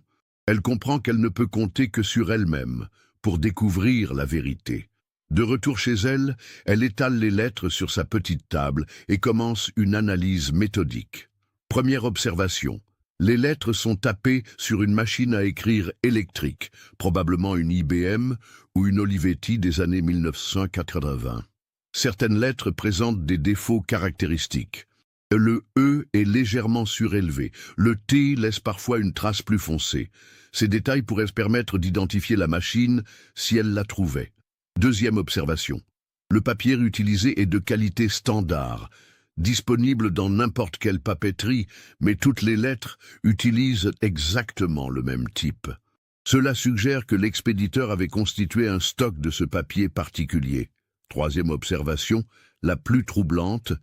Elle comprend qu'elle ne peut compter que sur elle-même pour découvrir la vérité. De retour chez elle, elle étale les lettres sur sa petite table et commence une analyse méthodique. Première observation. Les lettres sont tapées sur une machine à écrire électrique, probablement une IBM ou une Olivetti des années 1980. Certaines lettres présentent des défauts caractéristiques. Le E est légèrement surélevé. Le T laisse parfois une trace plus foncée. Ces détails pourraient permettre d'identifier la machine si elle la trouvait. Deuxième observation. Le papier utilisé est de qualité standard, disponible dans n'importe quelle papeterie, mais toutes les lettres utilisent exactement le même type. Cela suggère que l'expéditeur avait constitué un stock de ce papier particulier. Troisième observation, la plus troublante,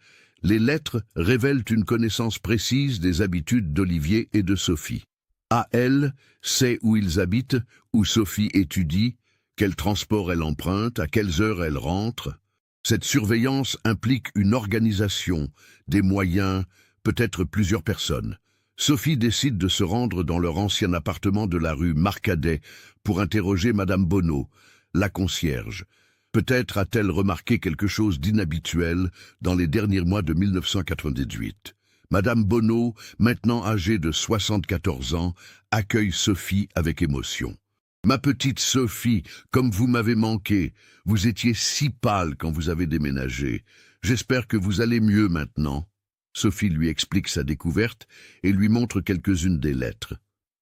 les lettres révèlent une connaissance précise des habitudes d'Olivier et de Sophie. A.L. sait où ils habitent, où Sophie étudie, quel transport elle emprunte, à quelles heures elle rentre. Cette surveillance implique une organisation, des moyens, peut-être plusieurs personnes. Sophie décide de se rendre dans leur ancien appartement de la rue Marcadet pour interroger Madame Bonneau, la concierge. Peut-être a-t-elle remarqué quelque chose d'inhabituel dans les derniers mois de 1998. Madame Bonneau, maintenant âgée de 74 ans, accueille Sophie avec émotion. « Ma petite Sophie, comme vous m'avez manqué, vous étiez si pâle quand vous avez déménagé. J'espère que vous allez mieux maintenant. » Sophie lui explique sa découverte et lui montre quelques-unes des lettres.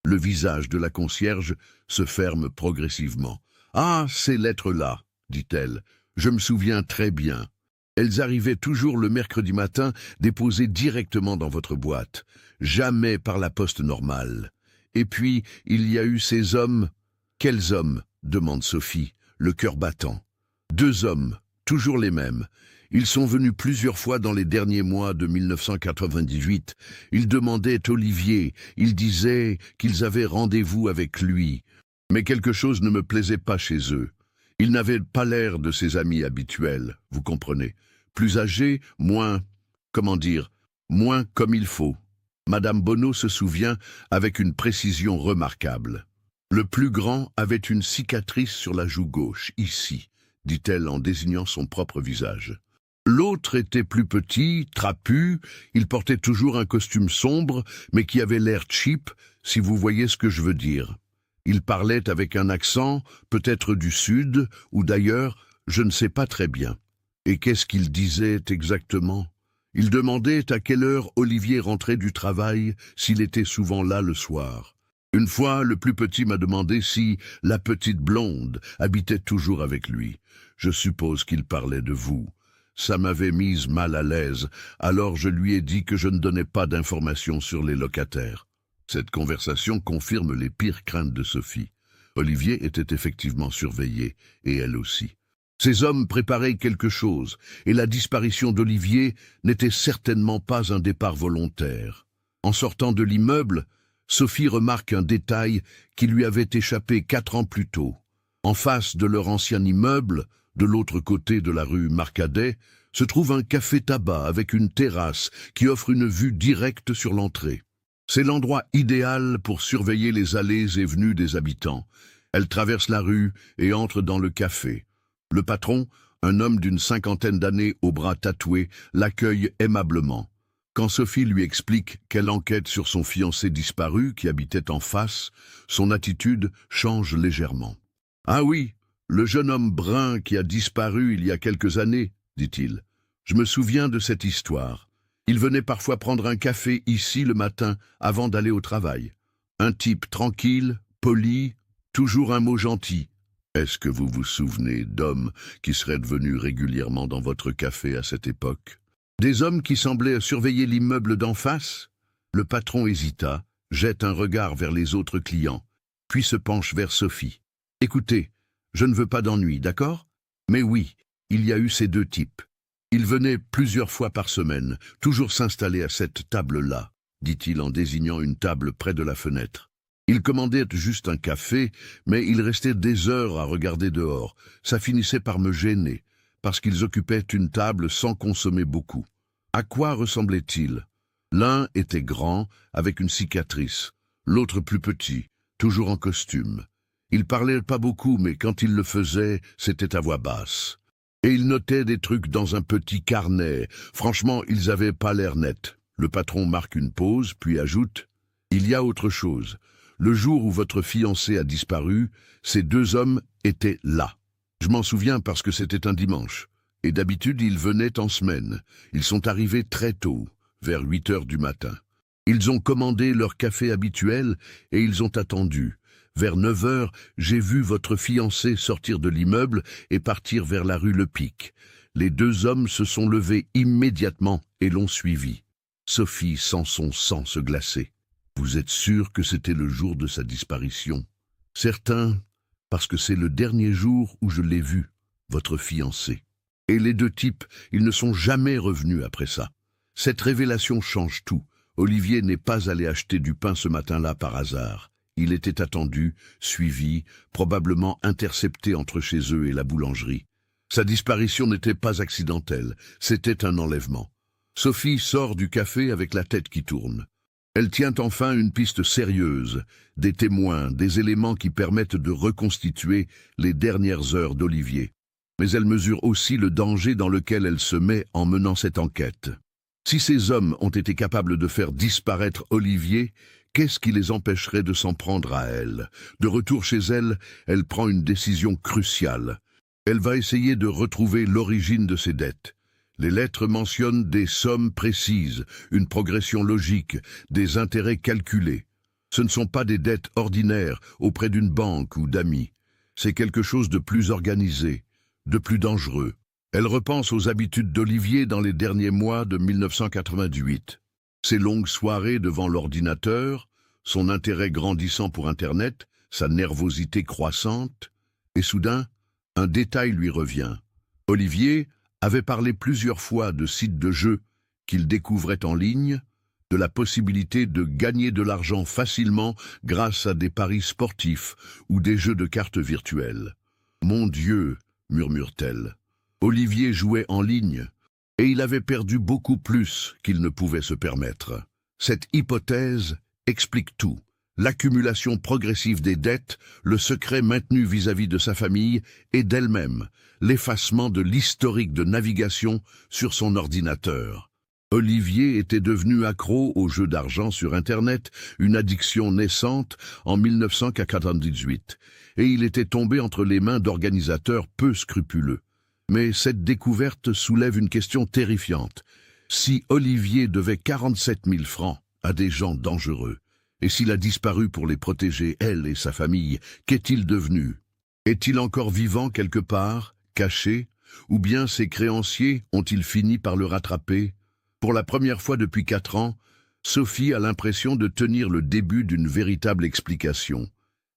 Le visage de la concierge se ferme progressivement. « Ah, ces lettres-là !» dit-elle. « Je me souviens très bien. Elles arrivaient toujours le mercredi matin, déposées directement dans votre boîte. Jamais par la poste normale. Et puis, il y a eu ces hommes... » « Quels hommes ?» demande Sophie, le cœur battant. « 2 hommes, toujours les mêmes. Ils sont venus plusieurs fois dans les derniers mois de 1998. Ils demandaient Olivier, ils disaient qu'ils avaient rendez-vous avec lui. Mais quelque chose ne me plaisait pas chez eux. Ils n'avaient pas l'air de ses amis habituels, vous comprenez. Plus âgés, moins, moins comme il faut. » Madame Bonneau se souvient avec une précision remarquable. « Le plus grand avait une cicatrice sur la joue gauche, ici, dit-elle en désignant son propre visage. L'autre était plus petit, trapu, il portait toujours un costume sombre, mais qui avait l'air cheap, si vous voyez ce que je veux dire. Il parlait avec un accent, peut-être du sud, ou d'ailleurs, je ne sais pas très bien. Et qu'est-ce qu'il disait exactement? Il demandait à quelle heure Olivier rentrait du travail, s'il était souvent là le soir. Une fois, le plus petit m'a demandé si la petite blonde habitait toujours avec lui. Je suppose qu'il parlait de vous. Ça m'avait mise mal à l'aise, alors je lui ai dit que je ne donnais pas d'informations sur les locataires. » Cette conversation confirme les pires craintes de Sophie. Olivier était effectivement surveillé, et elle aussi. Ces hommes préparaient quelque chose, et la disparition d'Olivier n'était certainement pas un départ volontaire. En sortant de l'immeuble, Sophie remarque un détail qui lui avait échappé 4 ans plus tôt. En face de leur ancien immeuble, de l'autre côté de la rue Marcadet, se trouve un café-tabac avec une terrasse qui offre une vue directe sur l'entrée. C'est l'endroit idéal pour surveiller les allées et venues des habitants. Elle traverse la rue et entre dans le café. Le patron, un homme d'une 50aine d'années aux bras tatoués, l'accueille aimablement. Quand Sophie lui explique qu'elle enquête sur son fiancé disparu qui habitait en face, son attitude change légèrement. « Ah oui, le jeune homme brun qui a disparu il y a quelques années, dit-il. Je me souviens de cette histoire. Il venait parfois prendre un café ici le matin avant d'aller au travail. Un type tranquille, poli, toujours un mot gentil. Est-ce que vous vous souvenez d'hommes qui seraient venus régulièrement dans votre café à cette époque ? Des hommes qui semblaient surveiller l'immeuble d'en face ?» Le patron hésita, jette un regard vers les autres clients, puis se penche vers Sophie. « Écoutez, je ne veux pas d'ennui, d'accord? Mais oui, il y a eu ces 2 types. Ils venaient plusieurs fois par semaine, toujours s'installer à cette table-là, dit-il en désignant une table près de la fenêtre. Ils commandaient juste un café, mais ils restaient des heures à regarder dehors. Ça finissait par me gêner, parce qu'ils occupaient une table sans consommer beaucoup. À quoi ressemblaient-ils? L'un était grand, avec une cicatrice, l'autre plus petit, toujours en costume. Ils parlaient pas beaucoup, mais quand ils le faisaient, c'était à voix basse. Et ils notaient des trucs dans un petit carnet. Franchement, ils avaient pas l'air net. Le patron marque une pause, puis ajoute « Il y a autre chose. Le jour où votre fiancé a disparu, ces deux hommes étaient là. Je m'en souviens parce que c'était un dimanche. Et d'habitude, ils venaient en semaine. Ils sont arrivés très tôt, vers 8 heures du matin. Ils ont commandé leur café habituel et ils ont attendu. Vers 9 heures, j'ai vu votre fiancé sortir de l'immeuble et partir vers la rue Le Pic. Les deux hommes se sont levés immédiatement et l'ont suivi. Sophie sent son sang se glacer. Vous êtes sûr que c'était le jour de sa disparition? Certain, parce que c'est le dernier jour où je l'ai vu, votre fiancé. Et les deux types, ils ne sont jamais revenus après ça. Cette révélation change tout. Olivier n'est pas allé acheter du pain ce matin-là par hasard. Il était attendu, suivi, probablement intercepté entre chez eux et la boulangerie. Sa disparition n'était pas accidentelle, c'était un enlèvement. Sophie sort du café avec la tête qui tourne. Elle tient enfin une piste sérieuse, des témoins, des éléments qui permettent de reconstituer les dernières heures d'Olivier. Mais elle mesure aussi le danger dans lequel elle se met en menant cette enquête. Si ces hommes ont été capables de faire disparaître Olivier, qu'est-ce qui les empêcherait de s'en prendre à elle? De retour chez elle, elle prend une décision cruciale. Elle va essayer de retrouver l'origine de ses dettes. Les lettres mentionnent des sommes précises, une progression logique, des intérêts calculés. Ce ne sont pas des dettes ordinaires auprès d'une banque ou d'amis. C'est quelque chose de plus organisé, de plus dangereux. Elle repense aux habitudes d'Olivier dans les derniers mois de 1998. Ses longues soirées devant l'ordinateur, son intérêt grandissant pour Internet, sa nervosité croissante, et soudain, un détail lui revient. Olivier avait parlé plusieurs fois de sites de jeux qu'il découvrait en ligne, de la possibilité de gagner de l'argent facilement grâce à des paris sportifs ou des jeux de cartes virtuels. « Mon Dieu !» murmure-t-elle. Olivier jouait en ligne, et il avait perdu beaucoup plus qu'il ne pouvait se permettre. Cette hypothèse explique tout. L'accumulation progressive des dettes, le secret maintenu vis-à-vis de sa famille et d'elle-même, l'effacement de l'historique de navigation sur son ordinateur. Olivier était devenu accro aux jeux d'argent sur Internet, une addiction naissante en 1998, et il était tombé entre les mains d'organisateurs peu scrupuleux. Mais cette découverte soulève une question terrifiante. Si Olivier devait 47 000 francs à des gens dangereux, et s'il a disparu pour les protéger, elle et sa famille, qu'est-il devenu? Est-il encore vivant quelque part, caché, ou bien ses créanciers ont-ils fini par le rattraper? Pour la première fois depuis 4 ans, Sophie a l'impression de tenir le début d'une véritable explication.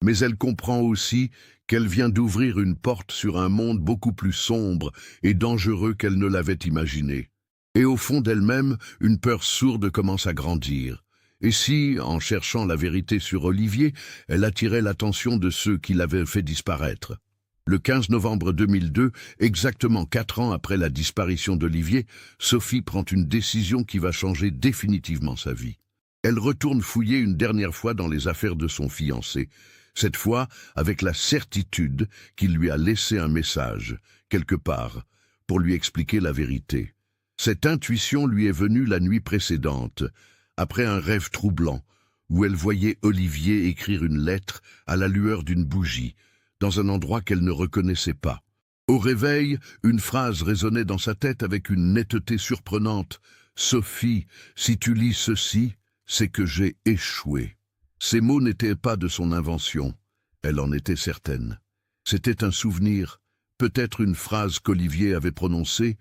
Mais elle comprend aussi qu'elle vient d'ouvrir une porte sur un monde beaucoup plus sombre et dangereux qu'elle ne l'avait imaginé. Et au fond d'elle-même, une peur sourde commence à grandir. Et si, en cherchant la vérité sur Olivier, elle attirait l'attention de ceux qui l'avaient fait disparaître? Le 15 novembre 2002, exactement 4 ans après la disparition d'Olivier, Sophie prend une décision qui va changer définitivement sa vie. Elle retourne fouiller une dernière fois dans les affaires de son fiancé, cette fois avec la certitude qu'il lui a laissé un message, quelque part, pour lui expliquer la vérité. Cette intuition lui est venue la nuit précédente, après un rêve troublant, où elle voyait Olivier écrire une lettre à la lueur d'une bougie, dans un endroit qu'elle ne reconnaissait pas. Au réveil, une phrase résonnait dans sa tête avec une netteté surprenante. « Sophie, si tu lis ceci, c'est que j'ai échoué. » Ces mots n'étaient pas de son invention, elle en était certaine. C'était un souvenir, peut-être une phrase qu'Olivier avait prononcée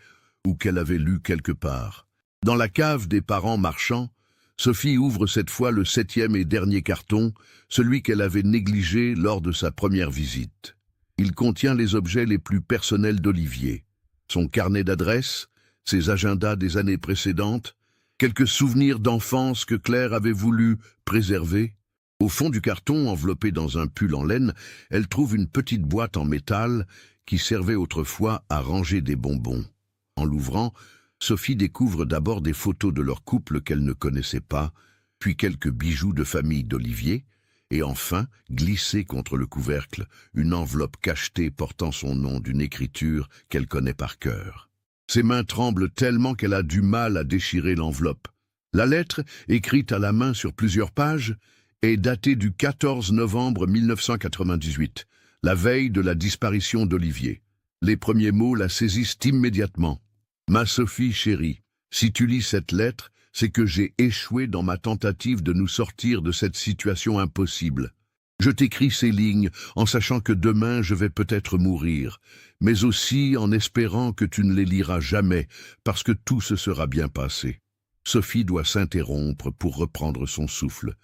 ou qu'elle avait lue quelque part. Dans la cave des parents marchands, Sophie ouvre cette fois le 7e et dernier carton, celui qu'elle avait négligé lors de sa première visite. Il contient les objets les plus personnels d'Olivier. Son carnet d'adresses, ses agendas des années précédentes, quelques souvenirs d'enfance que Claire avait voulu préserver. Au fond du carton, enveloppé dans un pull en laine, elle trouve une petite boîte en métal qui servait autrefois à ranger des bonbons. En l'ouvrant, Sophie découvre d'abord des photos de leur couple qu'elle ne connaissait pas, puis quelques bijoux de famille d'Olivier, et enfin, glissée contre le couvercle, une enveloppe cachetée portant son nom d'une écriture qu'elle connaît par cœur. Ses mains tremblent tellement qu'elle a du mal à déchirer l'enveloppe. La lettre, écrite à la main sur plusieurs pages, est datée du 14 novembre 1998, la veille de la disparition d'Olivier. Les premiers mots la saisissent immédiatement. « Ma Sophie chérie, si tu lis cette lettre, c'est que j'ai échoué dans ma tentative de nous sortir de cette situation impossible. Je t'écris ces lignes en sachant que demain je vais peut-être mourir, mais aussi en espérant que tu ne les liras jamais parce que tout se sera bien passé. » Sophie doit s'interrompre pour reprendre son souffle.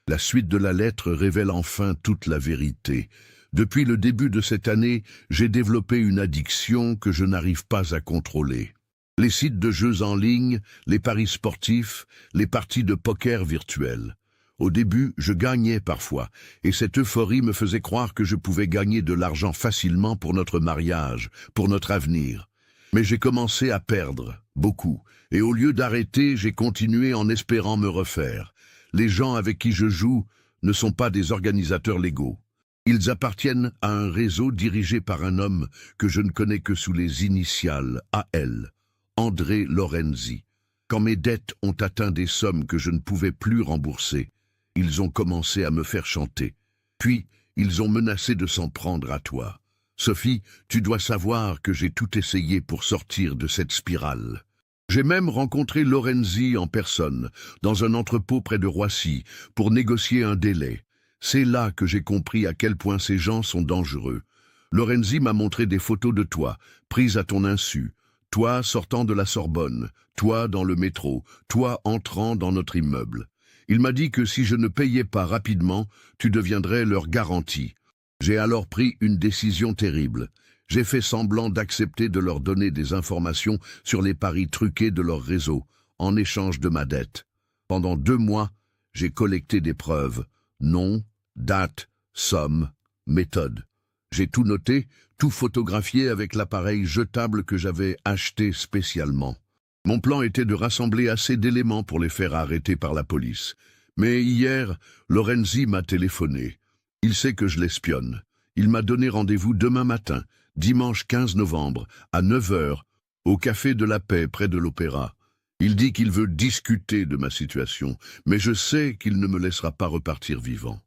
La suite de la lettre révèle enfin toute la vérité. Depuis le début de cette année, j'ai développé une addiction que je n'arrive pas à contrôler. Les sites de jeux en ligne, les paris sportifs, les parties de poker virtuelles. Au début, je gagnais parfois, et cette euphorie me faisait croire que je pouvais gagner de l'argent facilement pour notre mariage, pour notre avenir. Mais j'ai commencé à perdre, beaucoup, et au lieu d'arrêter, j'ai continué en espérant me refaire. Les gens avec qui je joue ne sont pas des organisateurs légaux. Ils appartiennent à un réseau dirigé par un homme que je ne connais que sous les initiales AL, André Lorenzi. Quand mes dettes ont atteint des sommes que je ne pouvais plus rembourser, ils ont commencé à me faire chanter. Puis, ils ont menacé de s'en prendre à toi. Sophie, tu dois savoir que j'ai tout essayé pour sortir de cette spirale. J'ai même rencontré Lorenzi en personne, dans un entrepôt près de Roissy, pour négocier un délai. C'est là que j'ai compris à quel point ces gens sont dangereux. Lorenzi m'a montré des photos de toi, prises à ton insu. Toi sortant de la Sorbonne, toi dans le métro, toi entrant dans notre immeuble. Il m'a dit que si je ne payais pas rapidement, tu deviendrais leur garantie. J'ai alors pris une décision terrible. J'ai fait semblant d'accepter de leur donner des informations sur les paris truqués de leur réseau, en échange de ma dette. Pendant 2 mois, j'ai collecté des preuves. Nom, date, somme, méthode. J'ai tout noté, tout photographié avec l'appareil jetable que j'avais acheté spécialement. Mon plan était de rassembler assez d'éléments pour les faire arrêter par la police. Mais hier, Lorenzi m'a téléphoné. Il sait que je l'espionne. Il m'a donné rendez-vous demain matin, dimanche 15 novembre, à 9 h, au Café de la Paix près de l'Opéra. Il dit qu'il veut discuter de ma situation, mais je sais qu'il ne me laissera pas repartir vivant.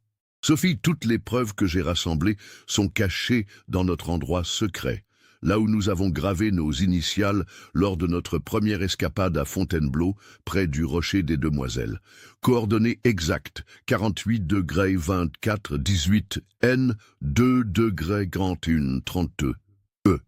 Sophie, toutes les preuves que j'ai rassemblées sont cachées dans notre endroit secret, là où nous avons gravé nos initiales lors de notre première escapade à Fontainebleau, près du Rocher des Demoiselles. Coordonnées exactes, 48 degrés 24 18 N, 2 degrés grand 1 32 E.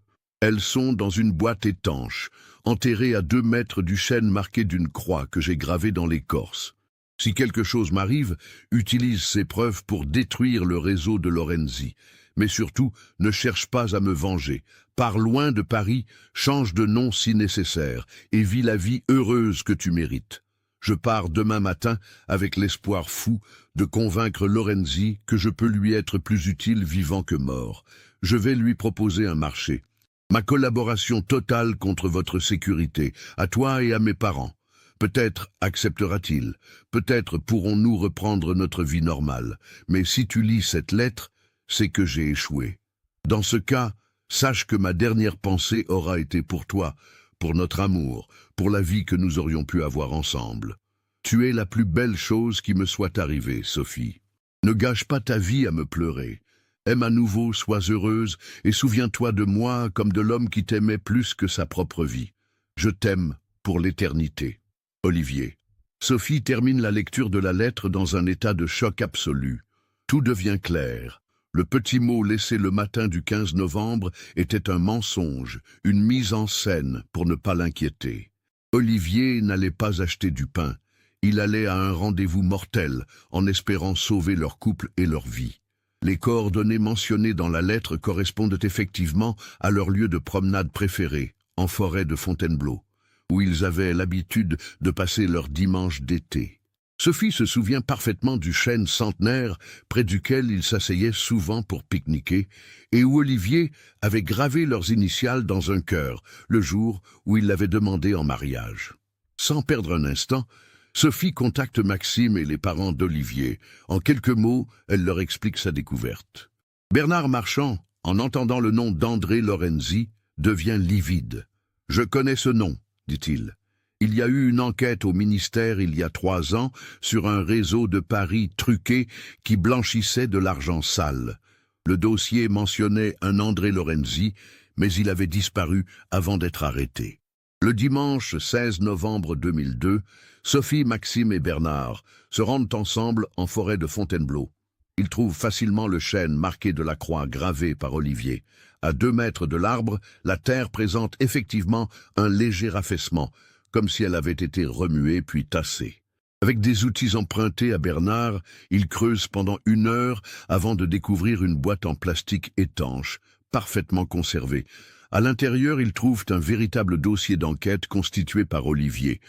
Elles sont dans une boîte étanche, enterrée à 2 mètres du chêne marqué d'une croix que j'ai gravée dans l'écorce. Si quelque chose m'arrive, utilise ces preuves pour détruire le réseau de Lorenzi. Mais surtout, ne cherche pas à me venger. Pars loin de Paris, change de nom si nécessaire, et vis la vie heureuse que tu mérites. Je pars demain matin avec l'espoir fou de convaincre Lorenzi que je peux lui être plus utile vivant que mort. Je vais lui proposer un marché. Ma collaboration totale contre votre sécurité, à toi et à mes parents. Peut-être acceptera-t-il, peut-être pourrons-nous reprendre notre vie normale. Mais si tu lis cette lettre, c'est que j'ai échoué. Dans ce cas, sache que ma dernière pensée aura été pour toi, pour notre amour, pour la vie que nous aurions pu avoir ensemble. Tu es la plus belle chose qui me soit arrivée, Sophie. Ne gâche pas ta vie à me pleurer. Aime à nouveau, sois heureuse, et souviens-toi de moi comme de l'homme qui t'aimait plus que sa propre vie. Je t'aime pour l'éternité. Olivier. Sophie termine la lecture de la lettre dans un état de choc absolu. Tout devient clair. Le petit mot laissé le matin du 15 novembre était un mensonge, une mise en scène pour ne pas l'inquiéter. Olivier n'allait pas acheter du pain. Il allait à un rendez-vous mortel en espérant sauver leur couple et leur vie. Les coordonnées mentionnées dans la lettre correspondent effectivement à leur lieu de promenade préféré, en forêt de Fontainebleau, où ils avaient l'habitude de passer leurs dimanches d'été. Sophie se souvient parfaitement du chêne centenaire près duquel ils s'asseyaient souvent pour pique-niquer et où Olivier avait gravé leurs initiales dans un cœur, le jour où il l'avait demandé en mariage. Sans perdre un instant, Sophie contacte Maxime et les parents d'Olivier. En quelques mots, elle leur explique sa découverte. Bernard Marchand, en entendant le nom d'André Lorenzi, devient livide. « Je connais ce nom », dit-il. Il y a eu une enquête au ministère il y a 3 ans sur un réseau de paris truqués qui blanchissait de l'argent sale. Le dossier mentionnait un André Lorenzi, mais il avait disparu avant d'être arrêté. Le dimanche 16 novembre 2002, Sophie, Maxime et Bernard se rendent ensemble en forêt de Fontainebleau. Ils trouvent facilement le chêne marqué de la croix gravée par Olivier. À 2 mètres de l'arbre, la terre présente effectivement un léger affaissement, comme si elle avait été remuée puis tassée. Avec des outils empruntés à Bernard, ils creusent pendant 1 heure avant de découvrir une boîte en plastique étanche, parfaitement conservée. À l'intérieur, ils trouvent un véritable dossier d'enquête constitué par Olivier.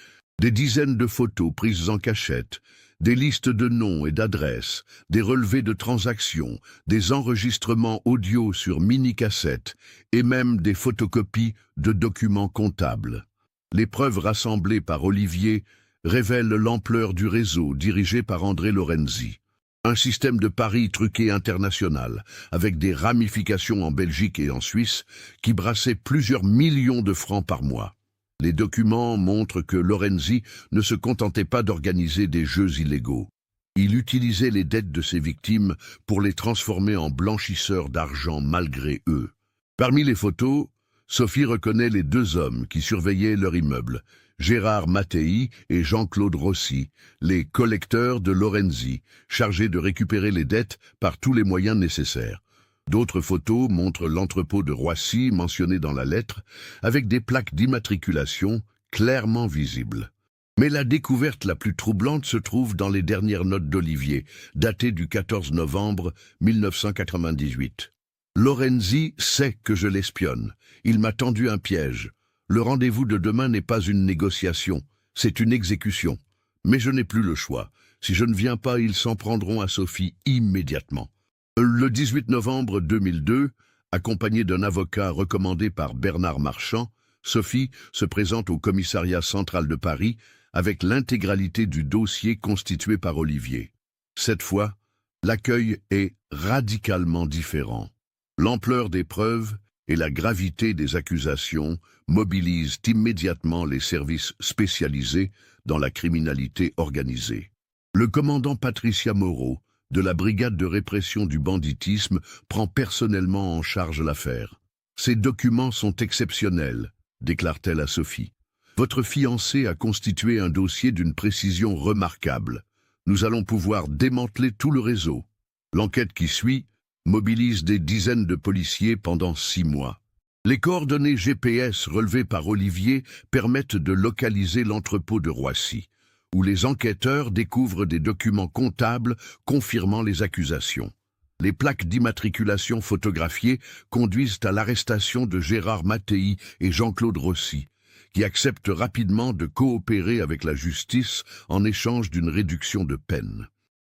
Des dizaines de photos prises en cachette, des listes de noms et d'adresses, des relevés de transactions, des enregistrements audio sur mini-cassettes et même des photocopies de documents comptables. Les preuves rassemblées par Olivier révèlent l'ampleur du réseau dirigé par André Lorenzi. Un système de paris truqué international, avec des ramifications en Belgique et en Suisse, qui brassait plusieurs millions de francs par mois. Les documents montrent que Lorenzi ne se contentait pas d'organiser des jeux illégaux. Il utilisait les dettes de ses victimes pour les transformer en blanchisseurs d'argent malgré eux. Parmi les photos, Sophie reconnaît les 2 hommes qui surveillaient leur immeuble, Gérard Mattei et Jean-Claude Rossi, les collecteurs de Lorenzi, chargés de récupérer les dettes par tous les moyens nécessaires. D'autres photos montrent l'entrepôt de Roissy mentionné dans la lettre, avec des plaques d'immatriculation clairement visibles. Mais la découverte la plus troublante se trouve dans les dernières notes d'Olivier, datées du 14 novembre 1998. Lorenzi sait que je l'espionne. Il m'a tendu un piège. Le rendez-vous de demain n'est pas une négociation, c'est une exécution. Mais je n'ai plus le choix. Si je ne viens pas, ils s'en prendront à Sophie immédiatement. Le 18 novembre 2002, accompagnée d'un avocat recommandé par Bernard Marchand, Sophie se présente au commissariat central de Paris avec l'intégralité du dossier constitué par Olivier. Cette fois, l'accueil est radicalement différent. L'ampleur des preuves et la gravité des accusations mobilisent immédiatement les services spécialisés dans la criminalité organisée. Le commandant Patricia Moreau, de la brigade de répression du banditisme, prend personnellement en charge l'affaire. Ces documents sont exceptionnels, déclare-t-elle à Sophie. Votre fiancé a constitué un dossier d'une précision remarquable. Nous allons pouvoir démanteler tout le réseau. L'enquête qui suit mobilise des dizaines de policiers pendant 6 mois. Les coordonnées GPS relevées par Olivier permettent de localiser l'entrepôt de Roissy, où les enquêteurs découvrent des documents comptables confirmant les accusations. Les plaques d'immatriculation photographiées conduisent à l'arrestation de Gérard Mattei et Jean-Claude Rossi, qui acceptent rapidement de coopérer avec la justice en échange d'une réduction de peine.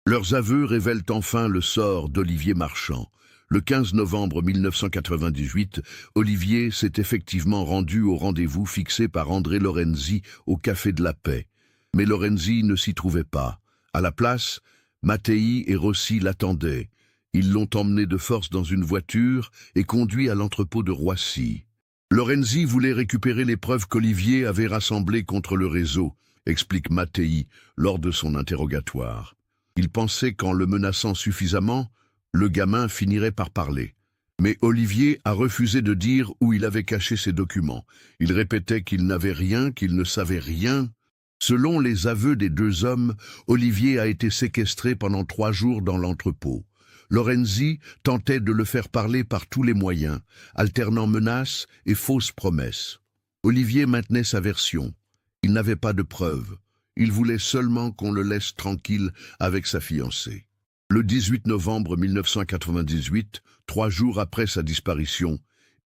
Leurs aveux révèlent enfin le sort d'Olivier Marchand. Le 15 novembre 1998, Olivier s'est effectivement rendu au rendez-vous fixé par André Lorenzi au Café de la Paix. Mais Lorenzi ne s'y trouvait pas. À la place, Mattei et Rossi l'attendaient. Ils l'ont emmené de force dans une voiture et conduit à l'entrepôt de Roissy. Lorenzi voulait récupérer les preuves qu'Olivier avait rassemblées contre le réseau, explique Mattei lors de son interrogatoire. Il pensait qu'en le menaçant suffisamment, le gamin finirait par parler. Mais Olivier a refusé de dire où il avait caché ses documents. Il répétait qu'il n'avait rien, qu'il ne savait rien. Selon les aveux des 2 hommes, Olivier a été séquestré pendant 3 jours dans l'entrepôt. Lorenzi tentait de le faire parler par tous les moyens, alternant menaces et fausses promesses. Olivier maintenait sa version. Il n'avait pas de preuves. Il voulait seulement qu'on le laisse tranquille avec sa fiancée. Le 18 novembre 1998, 3 jours après sa disparition,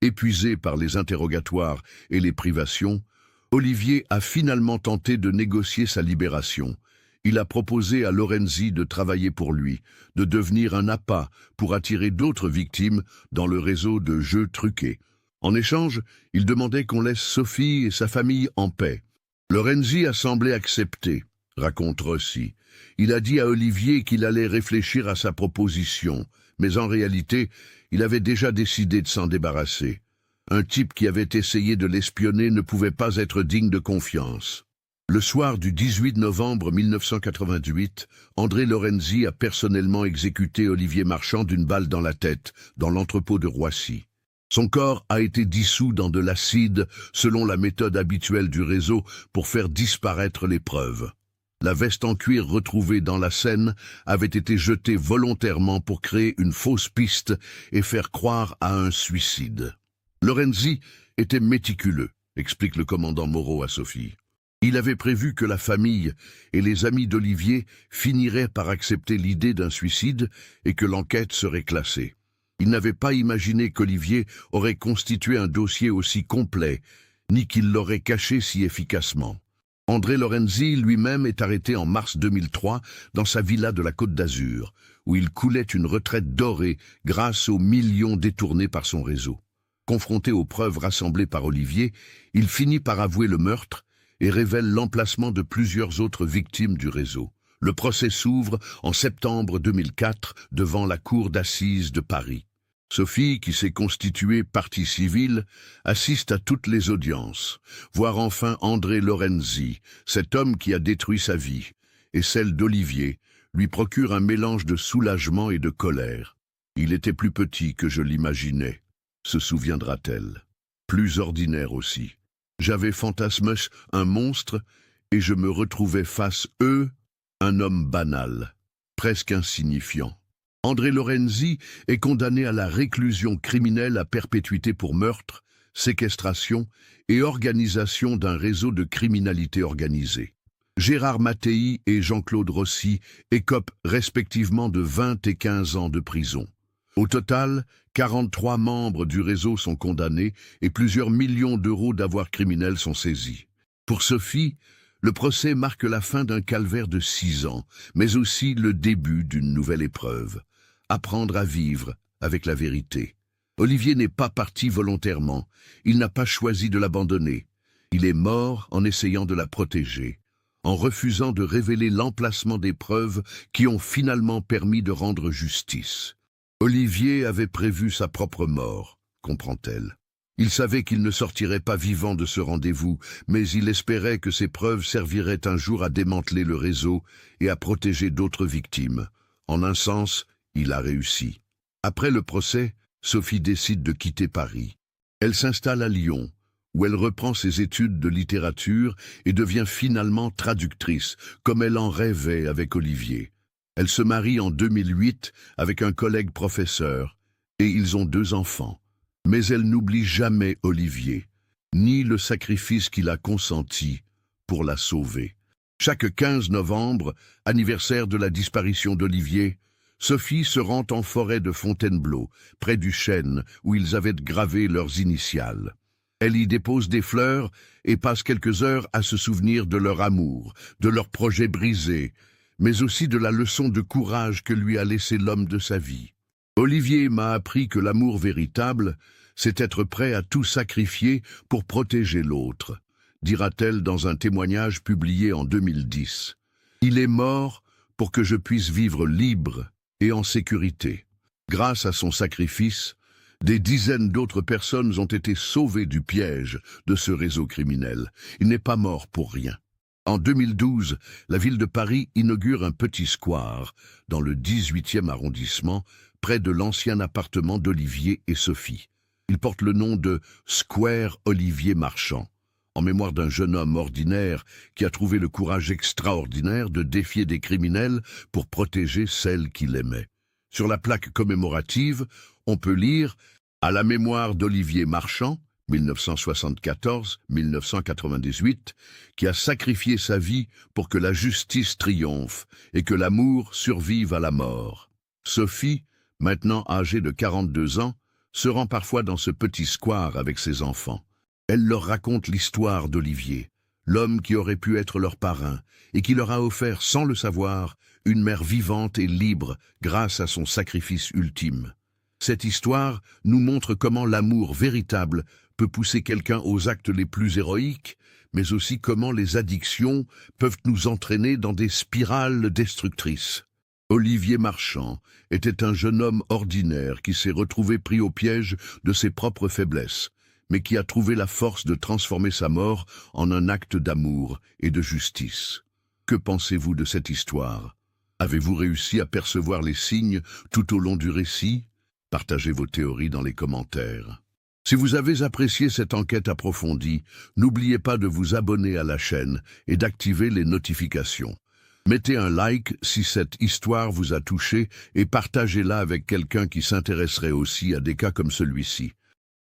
épuisé par les interrogatoires et les privations, Olivier a finalement tenté de négocier sa libération. Il a proposé à Lorenzi de travailler pour lui, de devenir un appât pour attirer d'autres victimes dans le réseau de jeux truqués. En échange, il demandait qu'on laisse Sophie et sa famille en paix. Lorenzi a semblé accepter, raconte Rossi. Il a dit à Olivier qu'il allait réfléchir à sa proposition, mais en réalité, il avait déjà décidé de s'en débarrasser. Un type qui avait essayé de l'espionner ne pouvait pas être digne de confiance. Le soir du 18 novembre 1988, André Lorenzi a personnellement exécuté Olivier Marchand d'une balle dans la tête, dans l'entrepôt de Roissy. Son corps a été dissous dans de l'acide, selon la méthode habituelle du réseau pour faire disparaître les preuves. La veste en cuir retrouvée dans la Seine avait été jetée volontairement pour créer une fausse piste et faire croire à un suicide. Lorenzi était méticuleux, explique le commandant Moreau à Sophie. Il avait prévu que la famille et les amis d'Olivier finiraient par accepter l'idée d'un suicide et que l'enquête serait classée. Il n'avait pas imaginé qu'Olivier aurait constitué un dossier aussi complet, ni qu'il l'aurait caché si efficacement. André Lorenzi lui-même est arrêté en mars 2003 dans sa villa de la Côte d'Azur, où il coulait une retraite dorée grâce aux millions détournés par son réseau. Confronté aux preuves rassemblées par Olivier, il finit par avouer le meurtre et révèle l'emplacement de plusieurs autres victimes du réseau. Le procès s'ouvre en septembre 2004 devant la cour d'assises de Paris. Sophie, qui s'est constituée partie civile, assiste à toutes les audiences, voir enfin André Lorenzi, cet homme qui a détruit sa vie, et celle d'Olivier, lui procure un mélange de soulagement et de colère. Il était plus petit que je l'imaginais, se souviendra-t-elle. Plus ordinaire aussi. J'avais fantasmé un monstre et je me retrouvais face eux, un homme banal, presque insignifiant. André Lorenzi est condamné à la réclusion criminelle à perpétuité pour meurtre, séquestration et organisation d'un réseau de criminalité organisée. Gérard Mattei et Jean-Claude Rossi écopent respectivement de 20 et 15 ans de prison. Au total, 43 membres du réseau sont condamnés et plusieurs millions d'euros d'avoirs criminels sont saisis. Pour Sophie, le procès marque la fin d'un calvaire de 6 ans, mais aussi le début d'une nouvelle épreuve. Apprendre à vivre avec la vérité. Olivier n'est pas parti volontairement, il n'a pas choisi de l'abandonner. Il est mort en essayant de la protéger, en refusant de révéler l'emplacement des preuves qui ont finalement permis de rendre justice. Olivier avait prévu sa propre mort, comprend-elle. Il savait qu'il ne sortirait pas vivant de ce rendez-vous, mais il espérait que ces preuves serviraient un jour à démanteler le réseau et à protéger d'autres victimes. En un sens, il a réussi. Après le procès, Sophie décide de quitter Paris. Elle s'installe à Lyon, où elle reprend ses études de littérature et devient finalement traductrice, comme elle en rêvait avec Olivier. Elle se marie en 2008 avec un collègue professeur, et ils ont 2 enfants. Mais elle n'oublie jamais Olivier, ni le sacrifice qu'il a consenti pour la sauver. Chaque 15 novembre, anniversaire de la disparition d'Olivier, Sophie se rend en forêt de Fontainebleau, près du chêne où ils avaient gravé leurs initiales. Elle y dépose des fleurs et passe quelques heures à se souvenir de leur amour, de leur projet brisé, mais aussi de la leçon de courage que lui a laissé l'homme de sa vie. Olivier m'a appris que l'amour véritable, c'est être prêt à tout sacrifier pour protéger l'autre, dira-t-elle dans un témoignage publié en 2010. Il est mort pour que je puisse vivre libre et en sécurité. Grâce à son sacrifice, des dizaines d'autres personnes ont été sauvées du piège de ce réseau criminel. Il n'est pas mort pour rien. En 2012, la ville de Paris inaugure un petit square dans le 18e arrondissement, près de l'ancien appartement d'Olivier et Sophie. Il porte le nom de Square Olivier Marchand, en mémoire d'un jeune homme ordinaire qui a trouvé le courage extraordinaire de défier des criminels pour protéger celle qu'il aimait. Sur la plaque commémorative, on peut lire « À la mémoire d'Olivier Marchand », 1974-1998, qui a sacrifié sa vie pour que la justice triomphe et que l'amour survive à la mort. Sophie, maintenant âgée de 42 ans, se rend parfois dans ce petit square avec ses enfants. Elle leur raconte l'histoire d'Olivier, l'homme qui aurait pu être leur parrain et qui leur a offert, sans le savoir, une mère vivante et libre grâce à son sacrifice ultime. Cette histoire nous montre comment l'amour véritable peut pousser quelqu'un aux actes les plus héroïques, mais aussi comment les addictions peuvent nous entraîner dans des spirales destructrices. Olivier Marchand était un jeune homme ordinaire qui s'est retrouvé pris au piège de ses propres faiblesses, mais qui a trouvé la force de transformer sa mort en un acte d'amour et de justice. Que pensez-vous de cette histoire? Avez-vous réussi à percevoir les signes tout au long du récit? Partagez vos théories dans les commentaires. Si vous avez apprécié cette enquête approfondie, n'oubliez pas de vous abonner à la chaîne et d'activer les notifications. Mettez un like si cette histoire vous a touché et partagez-la avec quelqu'un qui s'intéresserait aussi à des cas comme celui-ci.